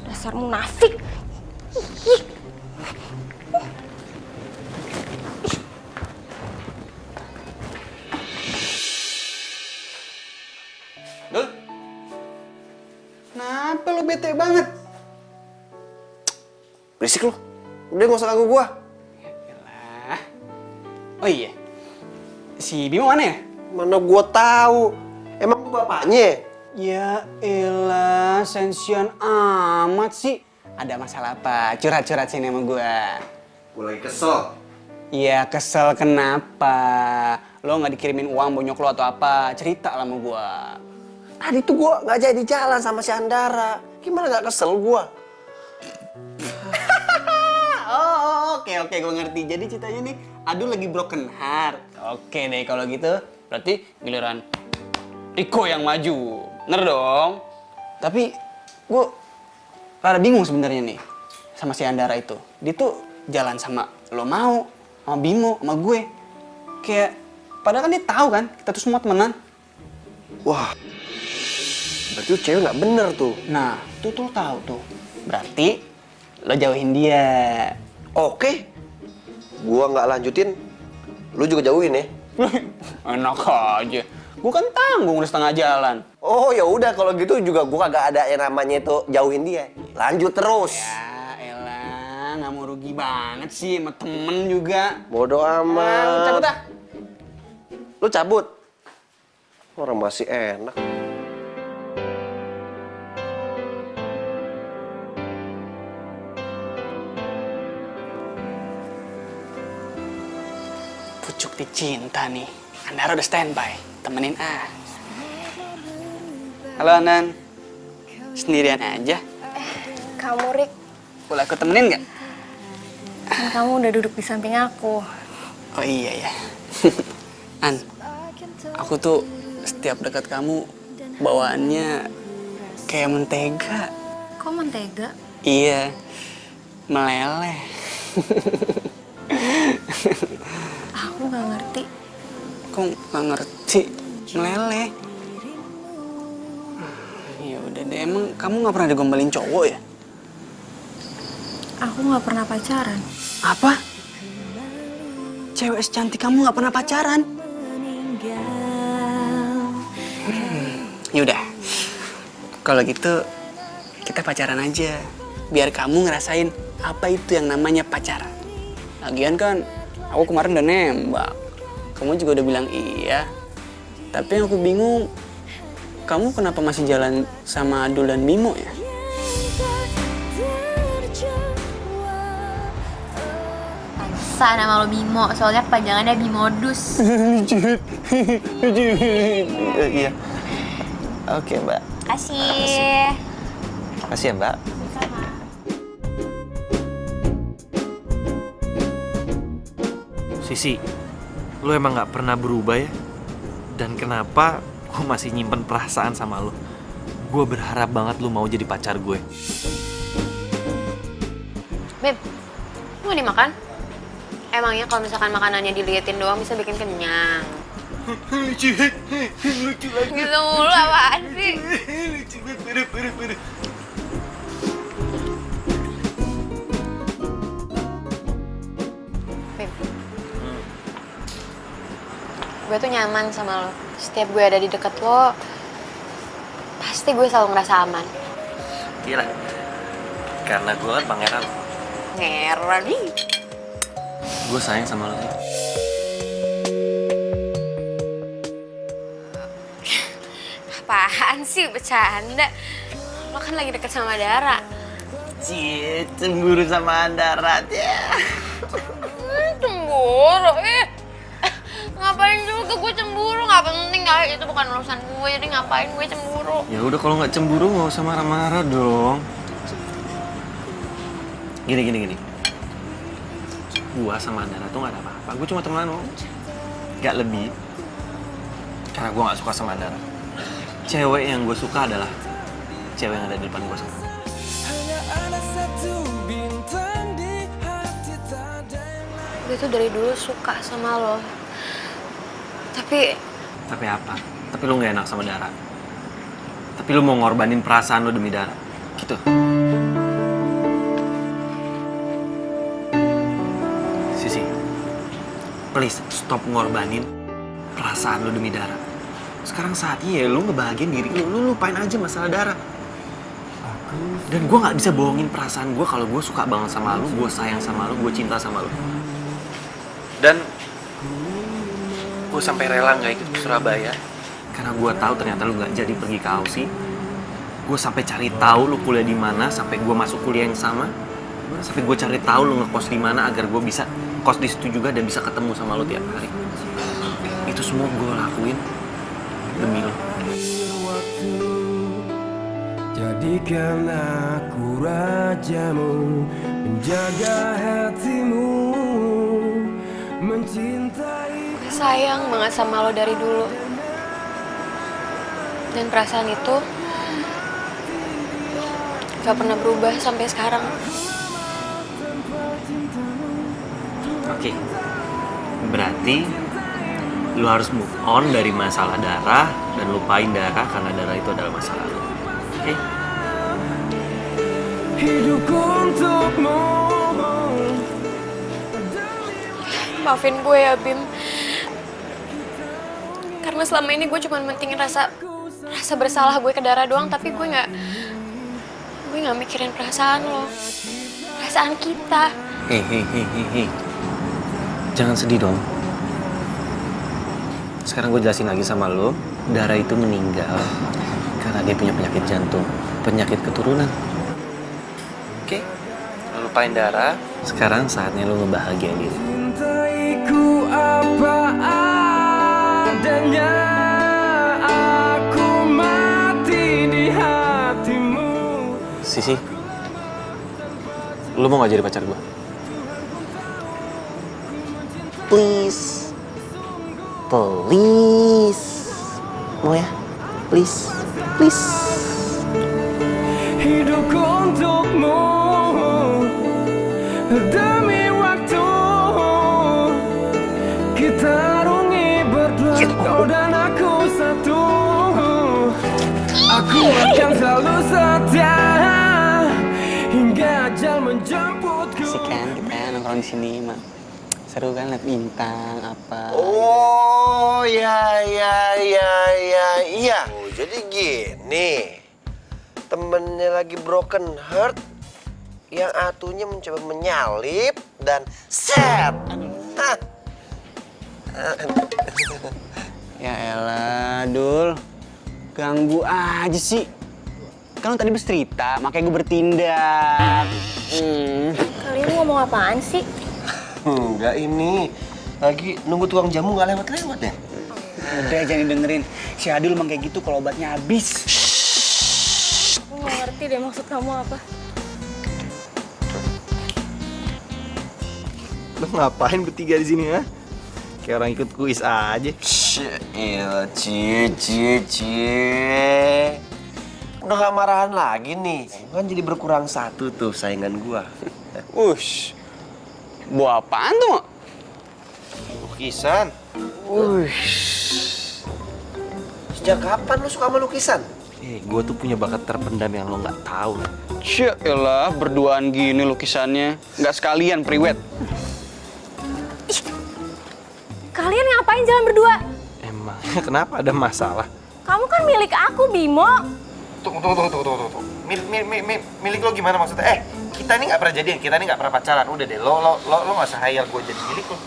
Dasar munafik. Ih. Dul, kenapa lo bete banget? Berisik lu, udah gak usah ganggu gua. Yalah. Oh iya, si Bimo mana ya? Mana gua tahu, emang gua bapaknya? Ya elah, sensian amat sih. Ada masalah apa? Curhat-curhat sini sama gua. Gua lagi kesel. Iya, kesel kenapa? Lo nggak dikirimin uang bonyok lo atau apa? Cerita lah sama gua. Tadi tuh gua nggak jadi jalan sama si Andara. Gimana nggak kesel gua? Oke, gue ngerti. Jadi ceritanya nih, Adul lagi broken heart. Oke deh, kalau gitu berarti giliran Riko yang maju. Bener dong? Tapi gue rada bingung sebenarnya nih sama si Andara itu. Dia tuh jalan sama lo mau, sama Bimo, sama gue. Kayak, padahal kan dia tahu kan, kita tuh semua temenan. Wah, berarti tuh cewek nggak bener tuh. Nah, tuh lo tahu tuh. Berarti lo jauhin dia. Oke, gua nggak lanjutin, lu juga jauhin ya. Enak aja. Gue kan tanggung udah setengah jalan. Oh ya udah kalau gitu juga gua kagak ada yang namanya itu jauhin dia. Lanjut terus. Ya elah, nggak mau rugi banget sih sama temen juga. Bodoh amat. Lu cabut ah. Lu cabut. Orang masih enak. Pucuk dicinta nih. Andara udah standby. Temenin ah. Halo Anan. Sendirian aja. Kamu, Rik, Boleh aku temenin nggak? kan kamu udah duduk di samping aku. Oh iya ya. An, aku tuh setiap dekat kamu bawaannya kayak mentega. Kok mentega? Iya, meleleh. Aku nggak ngerti. Kok nggak ngerti? Meleleh. Ya udah deh, emang kamu nggak pernah digombalin cowok ya? Aku nggak pernah pacaran. Apa? Cewek secantik kamu nggak pernah pacaran? Yaudah, kalau gitu kita pacaran aja. Biar kamu ngerasain apa itu yang namanya pacaran. Lagian kan aku kemarin udah nembak. Kamu juga udah bilang iya. Tapi yang aku bingung, kamu kenapa masih jalan sama Adul dan Bimo ya? bisa nama lo Bimo, soalnya kepanjangannya Bimodus. Iya. Oke, Mbak. Kasih. Makasih ya, Mbak. Sisi, lu emang gak pernah berubah ya? Dan kenapa gue masih nyimpen perasaan sama lu? Gue berharap banget lu mau jadi pacar gue. Beb, mau dimakan? Emangnya kalau misalkan makanannya diliatin doang bisa bikin kenyang? Lucu gitu mulu apaan sih? Beb, gue tuh nyaman sama lo. Setiap gue ada di deket lo, pasti gue selalu ngerasa aman. Gila, karena gue kan pangeran. Ngeran nih. Gue sayang sama lu. Apaan sih, bercanda. Lo kan lagi deket sama Dara. Cie, cemburu sama Andara. Cemburu, ngapain juga gue cemburu, nggak penting kali, itu bukan urusan gue, jadi ngapain gue cemburu. Ya udah kalau nggak cemburu nggak usah marah-marah dong. Gini. Gua sama Andara tuh nggak ada apa-apa. Gue cuma temenan lo, nggak lebih. Karena gue nggak suka sama Andara. Cewek yang gue suka adalah cewek yang ada di depan gue sekarang. Gue tuh dari dulu suka sama lo. Tapi apa? Tapi lu nggak enak sama Dara. Tapi lu mau ngorbanin perasaan lu demi Dara. Gitu. Sisi, please stop ngorbanin perasaan lu demi Dara. Sekarang saatnya ya lu ngebahagiain diri lu. Lu lupain aja masalah Dara. Dan gue nggak bisa bohongin perasaan gue kalau gue suka banget sama lu, gue sayang sama lu, gue cinta sama lu. Dan gue sampai rela nggak ikut ke Surabaya karena gue tahu ternyata lu nggak jadi pergi ke Aussie. Gue sampai cari tahu lu kuliah di mana sampai gue masuk kuliah yang sama. Sampai gue cari tahu lu ngekos di mana agar gue bisa kos di situ juga dan bisa ketemu sama lu tiap hari. Itu semua gue lakuin demi lu. Jadikan aku rajamu, menjaga hatimu, mencintai. gue sayang banget sama lo dari dulu. Dan perasaan itu gak pernah berubah sampai sekarang. Oke. Berarti lu harus move on dari masalah Dara dan lupain Dara karena Dara itu adalah masa lalu. Oke? Hidup untukmu. Maafin gue ya, Bim. Karena selama ini gue cuma mentingin rasa bersalah gue ke Dara doang, tapi gue nggak mikirin perasaan lo, perasaan kita. Hei. Jangan sedih dong. Sekarang gue jelasin lagi sama lo, Dara itu meninggal karena dia punya penyakit jantung, penyakit keturunan. Oke? Lo lupain Dara, sekarang saatnya lo ngebahagiain diri. Cintaiku apa adanya, aku mati di hatimu. Sisi, lo mau gak jadi pacar gue? Please. Mau ya? Please. Hidup untukmu demi waktu kita rungi berdua, kau dan aku satu. Aku akan selalu setia hingga ajal menjemputku. Asik kan kita nongkrong di sini, Mak. Seru kan liat bintang apa. Oh, iya. Oh, jadi gini. Temennya lagi broken heart, yang atunya mencoba menyalip dan set. Hah. Ya elah, Dul. Ganggu aja sih. Kan lu tadi bercerita, makanya gue bertindak. Kalian ngomong apaan sih? Enggak ini. Lagi nunggu tukang jamu nggak lewat-lewat ya? Udah jangan dengerin. Si Adul emang kayak gitu kalau obatnya habis. Aku nggak ngerti deh maksud kamu apa. Lo ngapain bertiga di sini, ha? Kayak orang ikut kuis aja. Iya, cie. Udah gak marahan lagi nih. Kan jadi berkurang satu tuh saingan gua. Ush. Buah apaan tuh, Mak? Lukisan. Sejak kapan lu suka sama lukisan? Gue tuh punya bakat terpendam yang lo nggak tahu. Cielah, berduaan gini lukisannya. Nggak sekalian priwet. Kalian ngapain jalan berdua? Emangnya kenapa ada masalah? Kamu kan milik aku, Bimo. Tunggu. Milik lo gimana maksudnya? Kita ini nggak pernah jadian, kita ini nggak pernah pacaran. Udah deh, lo nggak usah hayal gue jadi milik lo.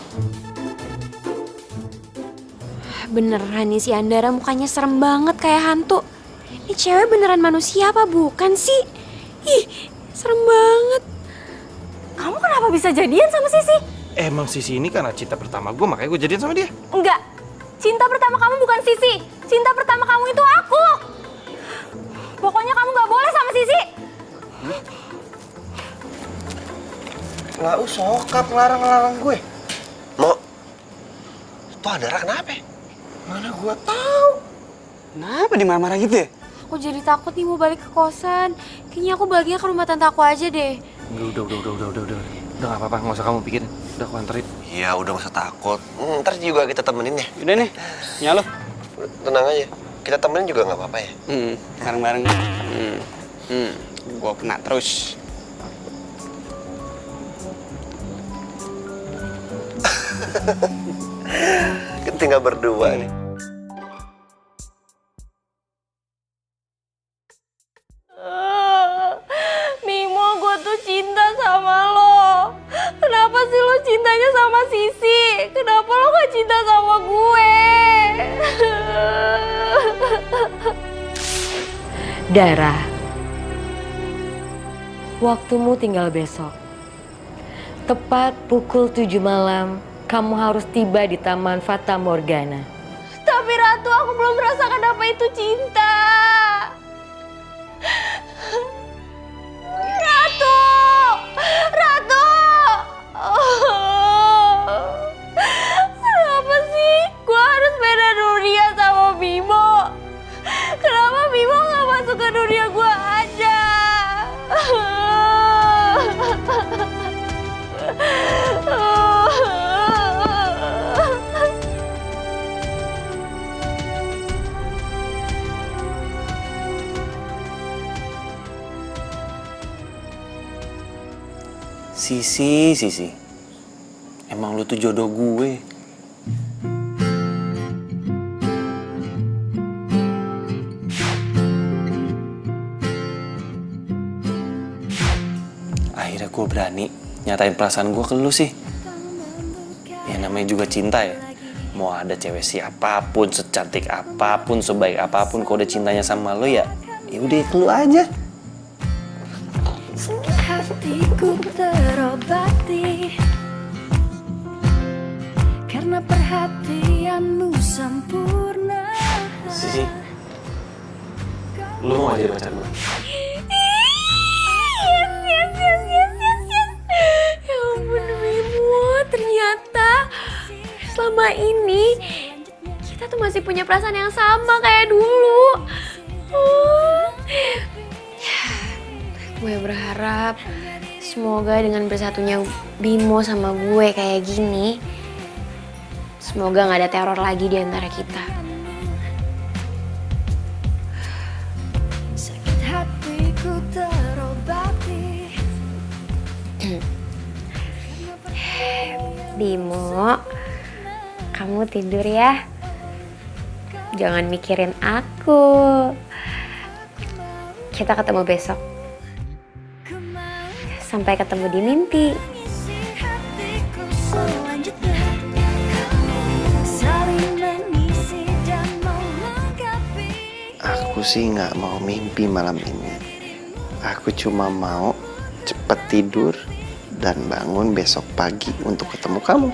Beneran nih si Andara mukanya serem banget kayak hantu. Ini cewek beneran manusia apa bukan sih? Ih, serem banget. Kamu kenapa bisa jadian sama Sisi? Emang Sisi ini karena cinta pertama gue, makanya gue jadian sama dia. Enggak. Cinta pertama kamu bukan Sisi. Cinta pertama kamu itu aku. Pokoknya kamu nggak boleh sama Sisi. Nggak usah sokap ngelarang gue. Mo, tuh Andara kenapa? Mana gue tahu. Kenapa dimarah-marah gitu ya? Aku jadi takut nih mau balik ke kosan. Kayaknya aku baliknya ke rumah tante aku aja deh. Udah nggak apa-apa, nggak usah kamu pikirin. Udah aku anterin. Iya, udah gak usah takut. Ntar juga kita temenin ya. Udah nih, nyalo. Tenang aja. Kita temenin juga nggak apa-apa ya. Bareng-bareng. Gua kena terus. Tinggal berdua nih. Mimo, gue tuh cinta sama lo. Kenapa sih lo cintanya sama Sisi? Kenapa lo gak cinta sama gue? Dara, waktumu tinggal besok. Tepat pukul 7 malam, kamu harus tiba di Taman Fata Morgana. Tapi Ratu, aku belum merasakan apa itu cinta. Ratu! Kenapa sih gue harus beda dunia sama Bimo? Kenapa Bimo gak masuk ke dunia gue aja? Sisi. Emang lu tuh jodoh gue. Akhirnya gue berani nyatain perasaan gue ke lu sih. Ya namanya juga cinta ya. Mau ada cewek siapapun, secantik apapun, sebaik apapun, kalau udah cintanya sama lu ya udah itu lu aja. Hatiku terobati karena perhatianmu sempurna. Sisi, lu mau jadi pacar gue? Yes. Ya ampun Bimo, ternyata selama ini kita tuh masih punya perasaan yang sama kayak dulu. Gue berharap semoga dengan bersatunya Bimo sama gue kayak gini, semoga gak ada teror lagi di antara kita. Sakit hatiku terobati. Bimo, kamu tidur ya. Jangan mikirin aku. Kita ketemu besok. Sampai ketemu di mimpi. Hatiku selanjutnya saling mengisi dan melengkapi. Aku sih nggak mau mimpi malam ini. Aku cuma mau cepet tidur dan bangun besok pagi untuk ketemu kamu.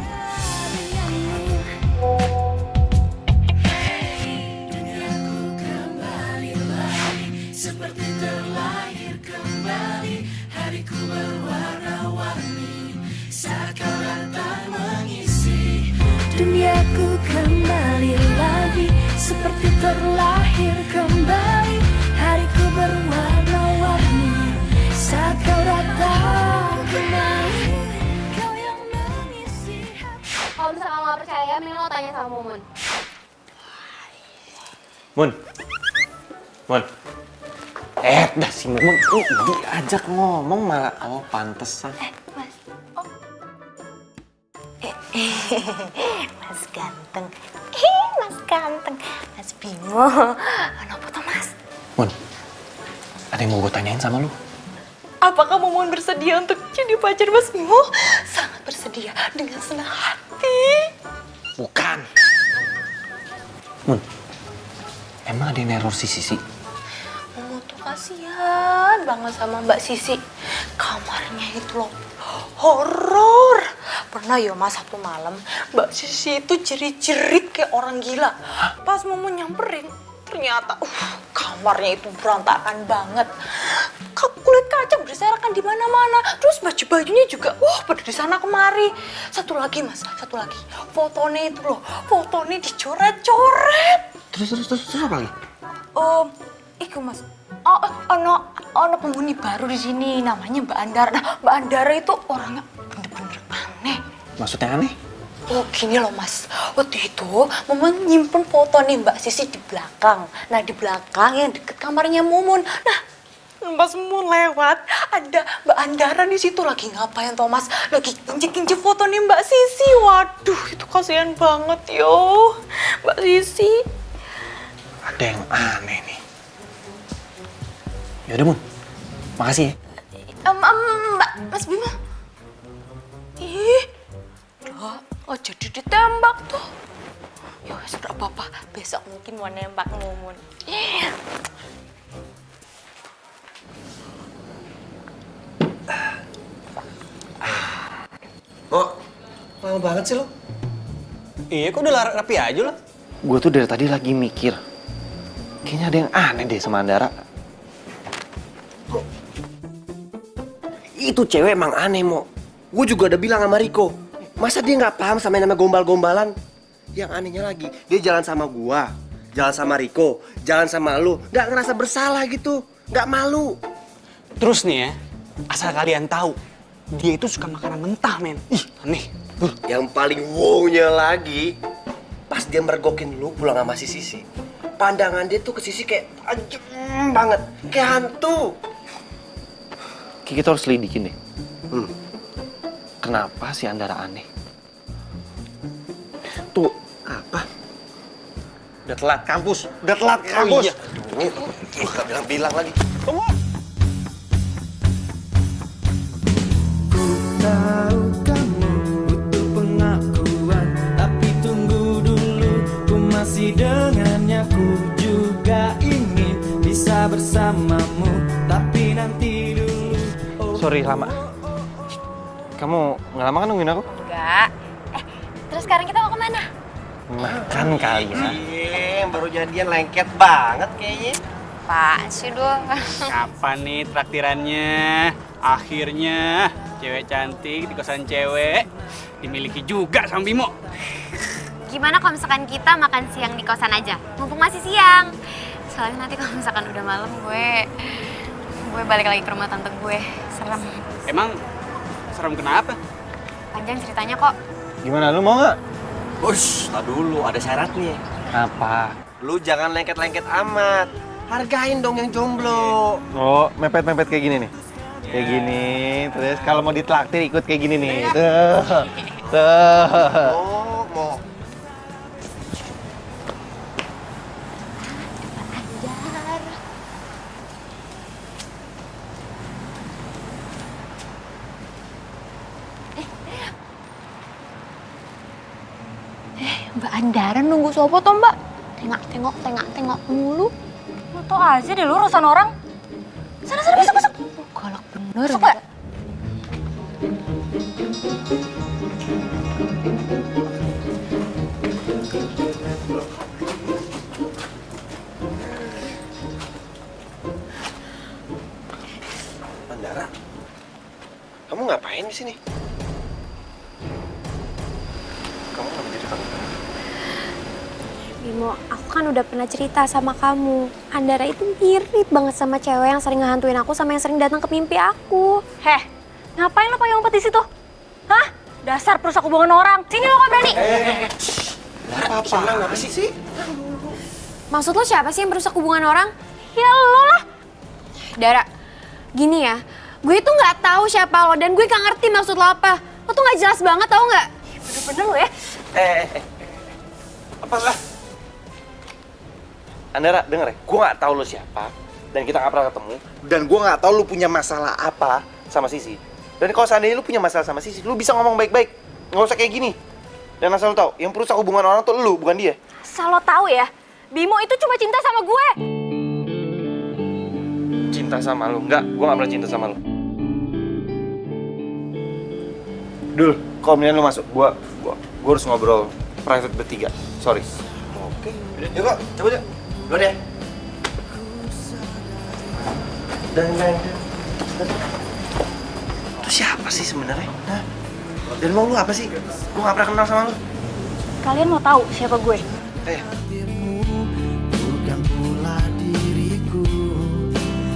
Duniaku kembali lagi seperti terlahir kembali. Hariku berwarna-warni saat kau datang kembali. Kau yang mengisi hati. Kalau misalnya lo gak percaya, mending lo tanya sama Mumun. Mun. Dah si Mumun, diajak ngomong malah, pantesan. Mas ganteng. Mas ganteng. Mas Bimo. Kenapa tuh, Mas? Mun, ada yang mau gue tanyain sama lu. Apakah Mumun bersedia untuk jadi pacar Mas Bimo? Sangat bersedia dengan senang hati. Bukan. Mun, emang ada yang neror si Sisi? Mumun tuh kasihan banget sama Mbak Sisi. Kamarnya itu loh horor. Pernah ya Mas, satu malam Mbak Sisi itu jerit-jerit kayak orang gila. Pas Mumun nyamperin, ternyata kamarnya itu berantakan banget. Kulit kaca berserakan di mana-mana. Terus baju-bajunya juga pada di sana kemari. Satu lagi Mas, satu lagi. Fotonya itu loh, fotonya dicoret-coret. Terus apa lagi? Iku Mas. Ono penghuni baru di sini namanya Mbak Andara. Nah, Mbak Andara itu orangnya bener-bener aneh. Maksudnya aneh? Oh gini loh Mas, waktu itu Mumun nyimpen foto nih Mbak Sisi di belakang. Nah di belakang yang deket kamarnya Mumun. Nah pas Mumun lewat, ada Mbak Andara di situ lagi ngapain Thomas? Lagi injek-injek foto nih Mbak Sisi. Waduh itu kasihan banget yo Mbak Sisi. Ada yang aneh nih. Yaudah Mun, makasih ya. Mbak, Mas Bima. Oh jadi ditembak tuh. Ya wes gak apa-apa, besok mungkin mau nembak Mumun. Oh, lama banget sih lo. Iya, kok udah rapi aja lo? Gue tuh dari tadi lagi mikir, kayaknya ada yang aneh deh sama Andara. Itu cewek emang aneh, Mo. Gue juga udah bilang sama Riko. Masa dia nggak paham sama yang namanya gombal-gombalan? Yang anehnya lagi, dia jalan sama gua, jalan sama Riko, jalan sama lu, nggak ngerasa bersalah gitu, nggak malu. Terus nih ya, asal kalian tahu, dia itu suka makanan mentah, men. Ih, aneh. Yang paling wow-nya lagi, pas dia mergokin lu pulang sama si Sisi. Pandangan dia tuh ke Sisi kayak tajam banget, kayak hantu. Kayak kita harus lidikin deh. Kenapa si Andara aneh? Tuh, apa? Udah telat kampus. Oh, iya. Gue gak bilang-bilang lagi. Tunggu. Tahu kamu butuh pengakuan, tapi tunggu dulu, ku masih dengannya. Ku juga ingin bisa bersamamu, tapi nanti dulu. Sorry lama. Kamu nggak lama kan nungguin aku? Enggak. Terus sekarang kita mau kemana? Makan kali ya. Baru jadian lengket banget kayaknya. Apaan sih doang? Kapan nih traktirannya? Akhirnya cewek cantik di kosan cewek dimiliki juga sama Bimo. Gimana kalau misalkan kita makan siang di kosan aja? Mumpung masih siang. Soalnya nanti kalau misalkan udah malam gue balik lagi ke rumah tante gue. Serem. Emang serem kenapa? Panjang ceritanya kok. Gimana, lu mau nggak? Ush, tak dulu, ada syaratnya. Apa? Lu jangan lengket-lengket amat. Hargain dong yang jomblo. Oh, mepet-mepet kayak gini nih. Kayak gini, terus kalau mau ditraktir ikut kayak gini nih. Tuh. Mau. Mbak Andara nunggu sopo toh Mbak? Tengok mulu. Lo tau aja deh lu urusan orang. Sana masuk. Galak bener. Masuk, Mbak. ngapain di sini? Kamu nggak menjadi takut? Bimo, aku kan udah pernah cerita sama kamu. Andara itu mirip banget sama cewek yang sering ngehantuin aku sama yang sering datang ke mimpi aku. Heh, ngapain lo pakai umpet di situ? Hah? Dasar perusak hubungan orang. Sini lo kok berani. Apa sih? Maksud lo siapa sih yang merusak hubungan orang? Ya lo lah. Dara, gini ya, gue itu nggak tahu siapa lo dan gue nggak ngerti maksud lo apa. Lo tuh nggak jelas banget, tau nggak? Bener-bener lo ya. Apa lah? Andara, denger ya, gue nggak tahu lo siapa dan kita nggak pernah ketemu dan gue nggak tahu lo punya masalah apa sama Sisi. Dan kalau seandainya lo punya masalah sama Sisi, lo bisa ngomong baik-baik, nggak usah kayak gini. Dan asal lo tahu, yang perusak hubungan orang tuh lo, bukan dia. Asal lo tahu ya, Bimo itu cuma cinta sama gue. Cinta sama lo? Enggak, gue nggak pernah cinta sama lo. Dul, kalau mendingan lo masuk, gue harus ngobrol private bertiga. Sorry. Oke. Yuk kok, cabut yuk. Duluan ya. Dan itu siapa sih sebenarnya? Hah? Dan mau lu apa sih? Gue gak pernah kenal sama lu. Kalian mau tahu siapa gue? Bukan pula diriku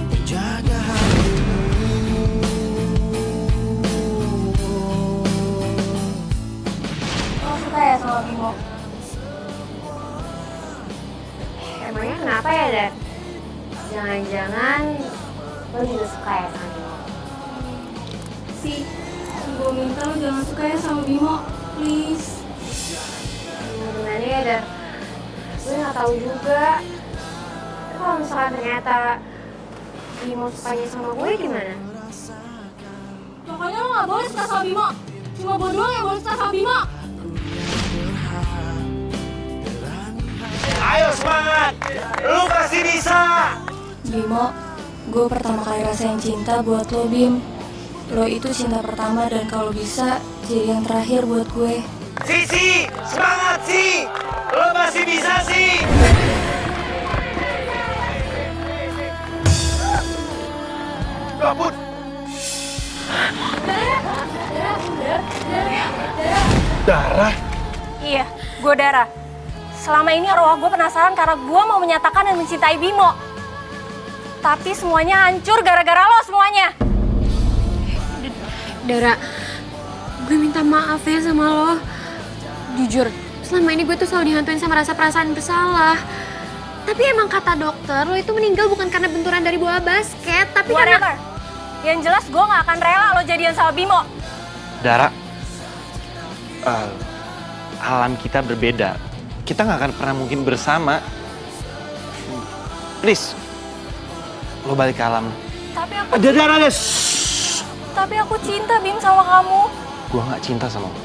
menjaga hatimu. Lo suka ya sama Bimo? Emangnya kenapa ya, Dan? Jangan-jangan lo juga suka ya sama Bimo? Sih, gue minta lo jangan suka ya sama Bimo, please. Gimana ya, Dan? Gue nggak tahu juga. Tapi kalau misalkan ternyata Bimo sukanya sama gue gimana? Pokoknya lo gak boleh suka sama Bimo. Cuma gue doang yang boleh suka sama Bimo. Ayo semangat! Lu pasti bisa! Bimo, gue pertama kali rasain cinta buat lo, Bim. Lo itu cinta pertama dan kalau bisa jadi yang terakhir buat gue. Sisi! Semangat sih! Lu pasti bisa sih! Gabut! Darah? Iya, gue Dara. Selama ini arwah gue penasaran karena gue mau menyatakan dan mencintai Bimo. Tapi semuanya hancur gara-gara lo semuanya. Dara, gue minta maaf ya sama lo. Jujur, selama ini gue tuh selalu dihantuin sama rasa perasaan bersalah. Tapi emang kata dokter, lo itu meninggal bukan karena benturan dari bola basket, tapi Whatever. karena... Yang jelas gue gak akan rela lo jadian sama Bimo. Dara, alam kita berbeda. Kita nggak akan pernah mungkin bersama. Please, lo balik ke alam. Tapi aku Dara, Tapi aku cinta Bim sama kamu. Gue nggak cinta sama lo.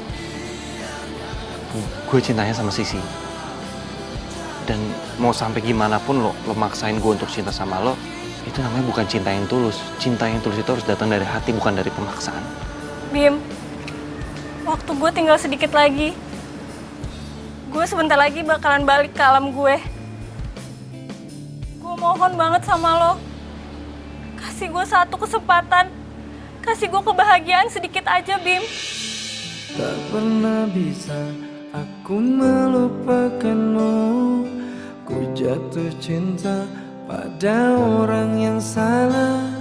Gue cintanya sama Sisi. Dan mau sampai gimana pun lo maksain gue untuk cinta sama lo, itu namanya bukan cinta yang tulus. Cinta yang tulus itu harus datang dari hati, bukan dari pemaksaan. Bim, waktu gue tinggal sedikit lagi. Gue sebentar lagi bakalan balik ke alam gue. Gue mohon banget sama lo. Kasih gue satu kesempatan. Kasih gue kebahagiaan sedikit aja, Bim. Tak pernah bisa aku melupakanmu. Ku jatuh cinta pada orang yang salah.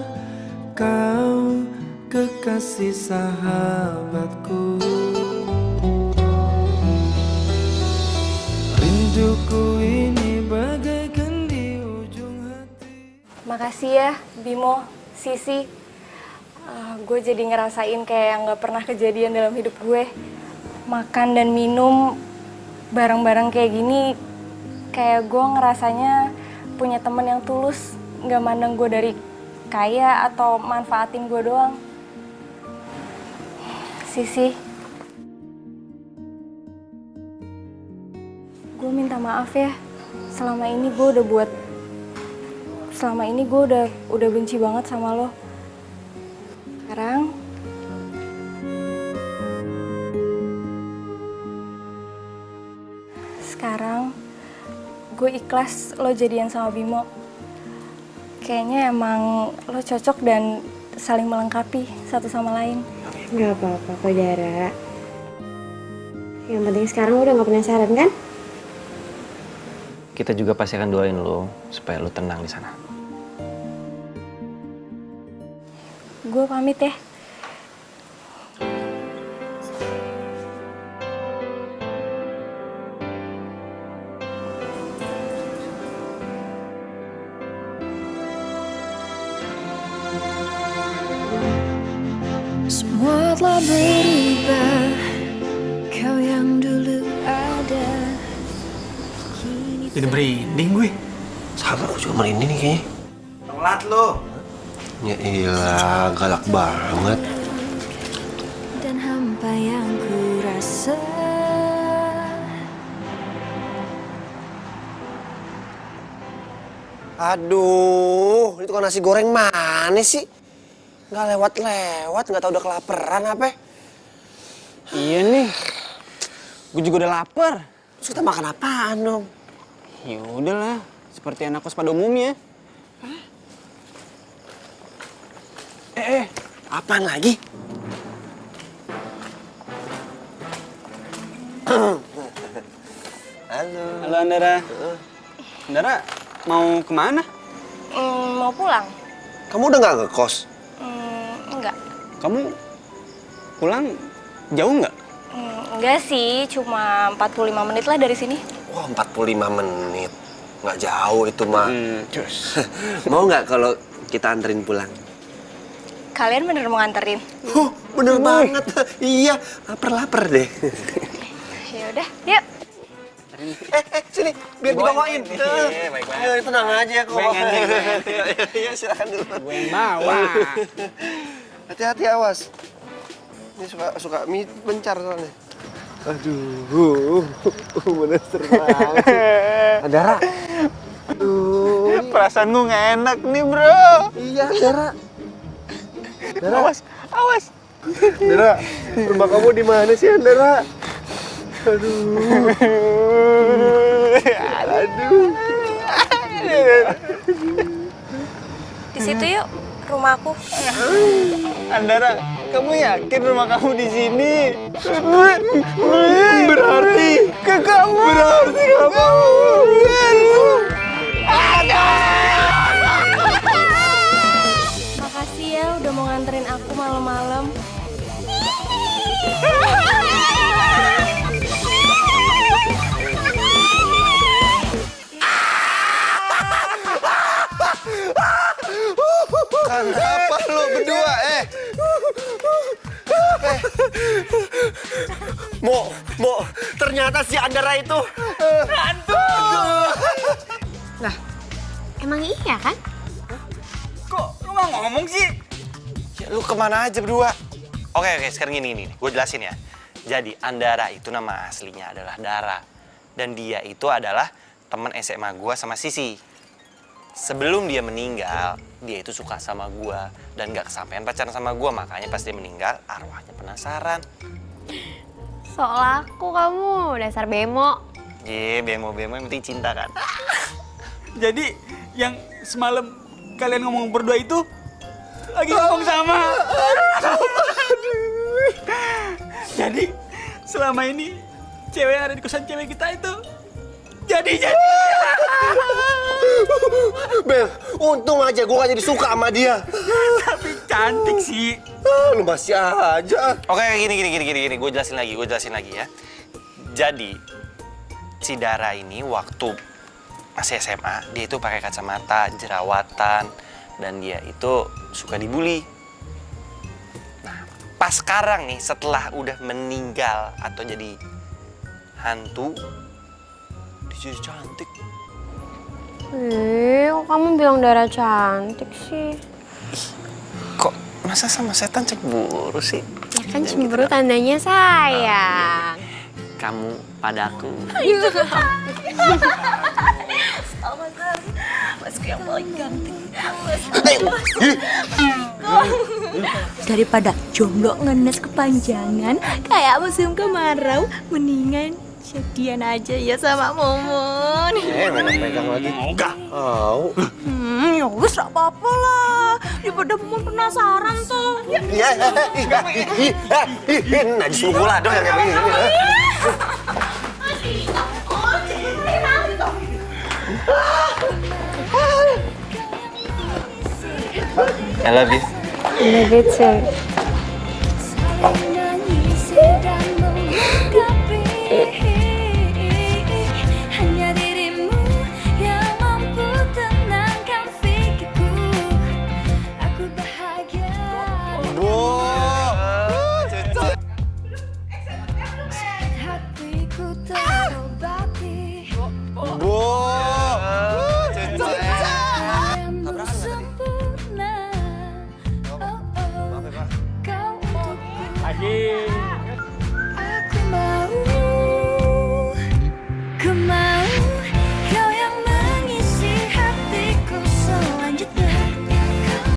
Kau kekasih sahabatku. Rinduku ini bagaikan di ujung hati. Makasih ya, Bimo, Sisi. Gue jadi ngerasain kayak yang gak pernah kejadian dalam hidup gue. Makan dan minum bareng-bareng kayak gini, kayak gue ngerasanya punya temen yang tulus. Gak mandang gue dari kaya atau manfaatin gue doang. Sisi, gue minta maaf ya. Selama ini gue udah benci banget sama lo. Sekarang gue ikhlas lo jadian sama Bimo. Kayaknya emang lo cocok dan saling melengkapi satu sama lain. Nggak apa-apa kok, Dara. Yang penting sekarang udah nggak penasaran kan? Kita juga pasti akan doain lo supaya lo tenang di sana. Gue pamit ya. Semua telah berubah, kau yang dulu ada. Jadi merinding gue. Sama aku juga merinding nih kayaknya. Telat lo. Ya iyalah, galak banget. Dan hampa yang ku rasa. Aduh, itu kan nasi goreng mana sih? Nggak lewat-lewat, nggak tahu udah kelaparan apa? Iya nih. Gue juga udah lapar. Terus kita makan apaan dong? Ya udahlah, seperti anak kos pada umumnya. Apaan lagi? Halo. Halo Andara. Andara, mau kemana? Mau pulang? Kamu udah nggak ngekos? Enggak. Kamu pulang jauh nggak? Enggak sih, cuma 45 menit lah dari sini. Wah, 45 menit. Nggak jauh itu mah. Terus. Mau nggak kalau kita anterin pulang? Kalian bener mau nganterin? Bener banget. Iya, lapar deh. Ya udah, yuk. Sini, biar dibawain. Baik banget. Tenang aja kok. Gue nganter. Iya, silakan dulu. Gue yang bawa. Hati-hati, awas. Ini suka mie bencar soalnya. Aduh, bener banget. Andara. Aduh. Perasaan gue nggak enak nih bro. Iya, Andara. Awas. Andara, rumah kamu di mana sih, Andara? Aduh. Di situ yuk, rumahku. Andara, kamu yakin rumah kamu di sini? Berarti Ke kamu. Berarti kamu. Makasih ya udah mau nganterin aku malam-malam. Kenapa lo berdua, Mo, ternyata si Andara itu hantu. Lah, emang iya kan? Kok lu nggak ngomong sih? Ya, lu kemana aja berdua? Oke, sekarang gini. Gue jelasin ya. Jadi, Andara itu nama aslinya adalah Dara. Dan dia itu adalah teman SMA gue sama Sisi. Sebelum dia meninggal, dia itu suka sama gue. Dan gak kesampaian pacaran sama gue. Makanya pas dia meninggal, arwahnya penasaran. Soal aku kamu, dasar bemo. Bemo yang penting cinta kan? Jadi yang semalam kalian ngomong berdua itu lagi ngomong sama. Jadi selama ini cewek yang ada di kosan cewek kita itu jadi. Bel, untung aja gue gak jadi suka sama dia. Tapi cantik sih. Lu masih aja. Oke, gini. Gue jelasin lagi ya. Jadi, si Dara ini waktu masih SMA, dia itu pakai kacamata, jerawatan, dan dia itu suka dibully. Nah, pas sekarang nih, setelah udah meninggal atau jadi hantu, dia jadi cantik. Kok kamu bilang Dara cantik sih? Kok masa sama setan cemburu sih? Ya kan cemburu tandanya sayang. Kamu padaku. Daripada jomblo ngenes kepanjangan kayak musim kemarau, mendingan jadian aja ya sama Momon. Pegang lagi. Enggak. Oh. Ya wis gak apa-apa lah. Daripada Momon penasaran tuh. Ya. Iya, najis mukula dong yang kayak begini. I love you. Love you too. Hanya dirimu yang mampu tenangkan pikirku. Aku bahagia. Hatiku terobati. Yang sempurna. Oh, oh. Kau untukku.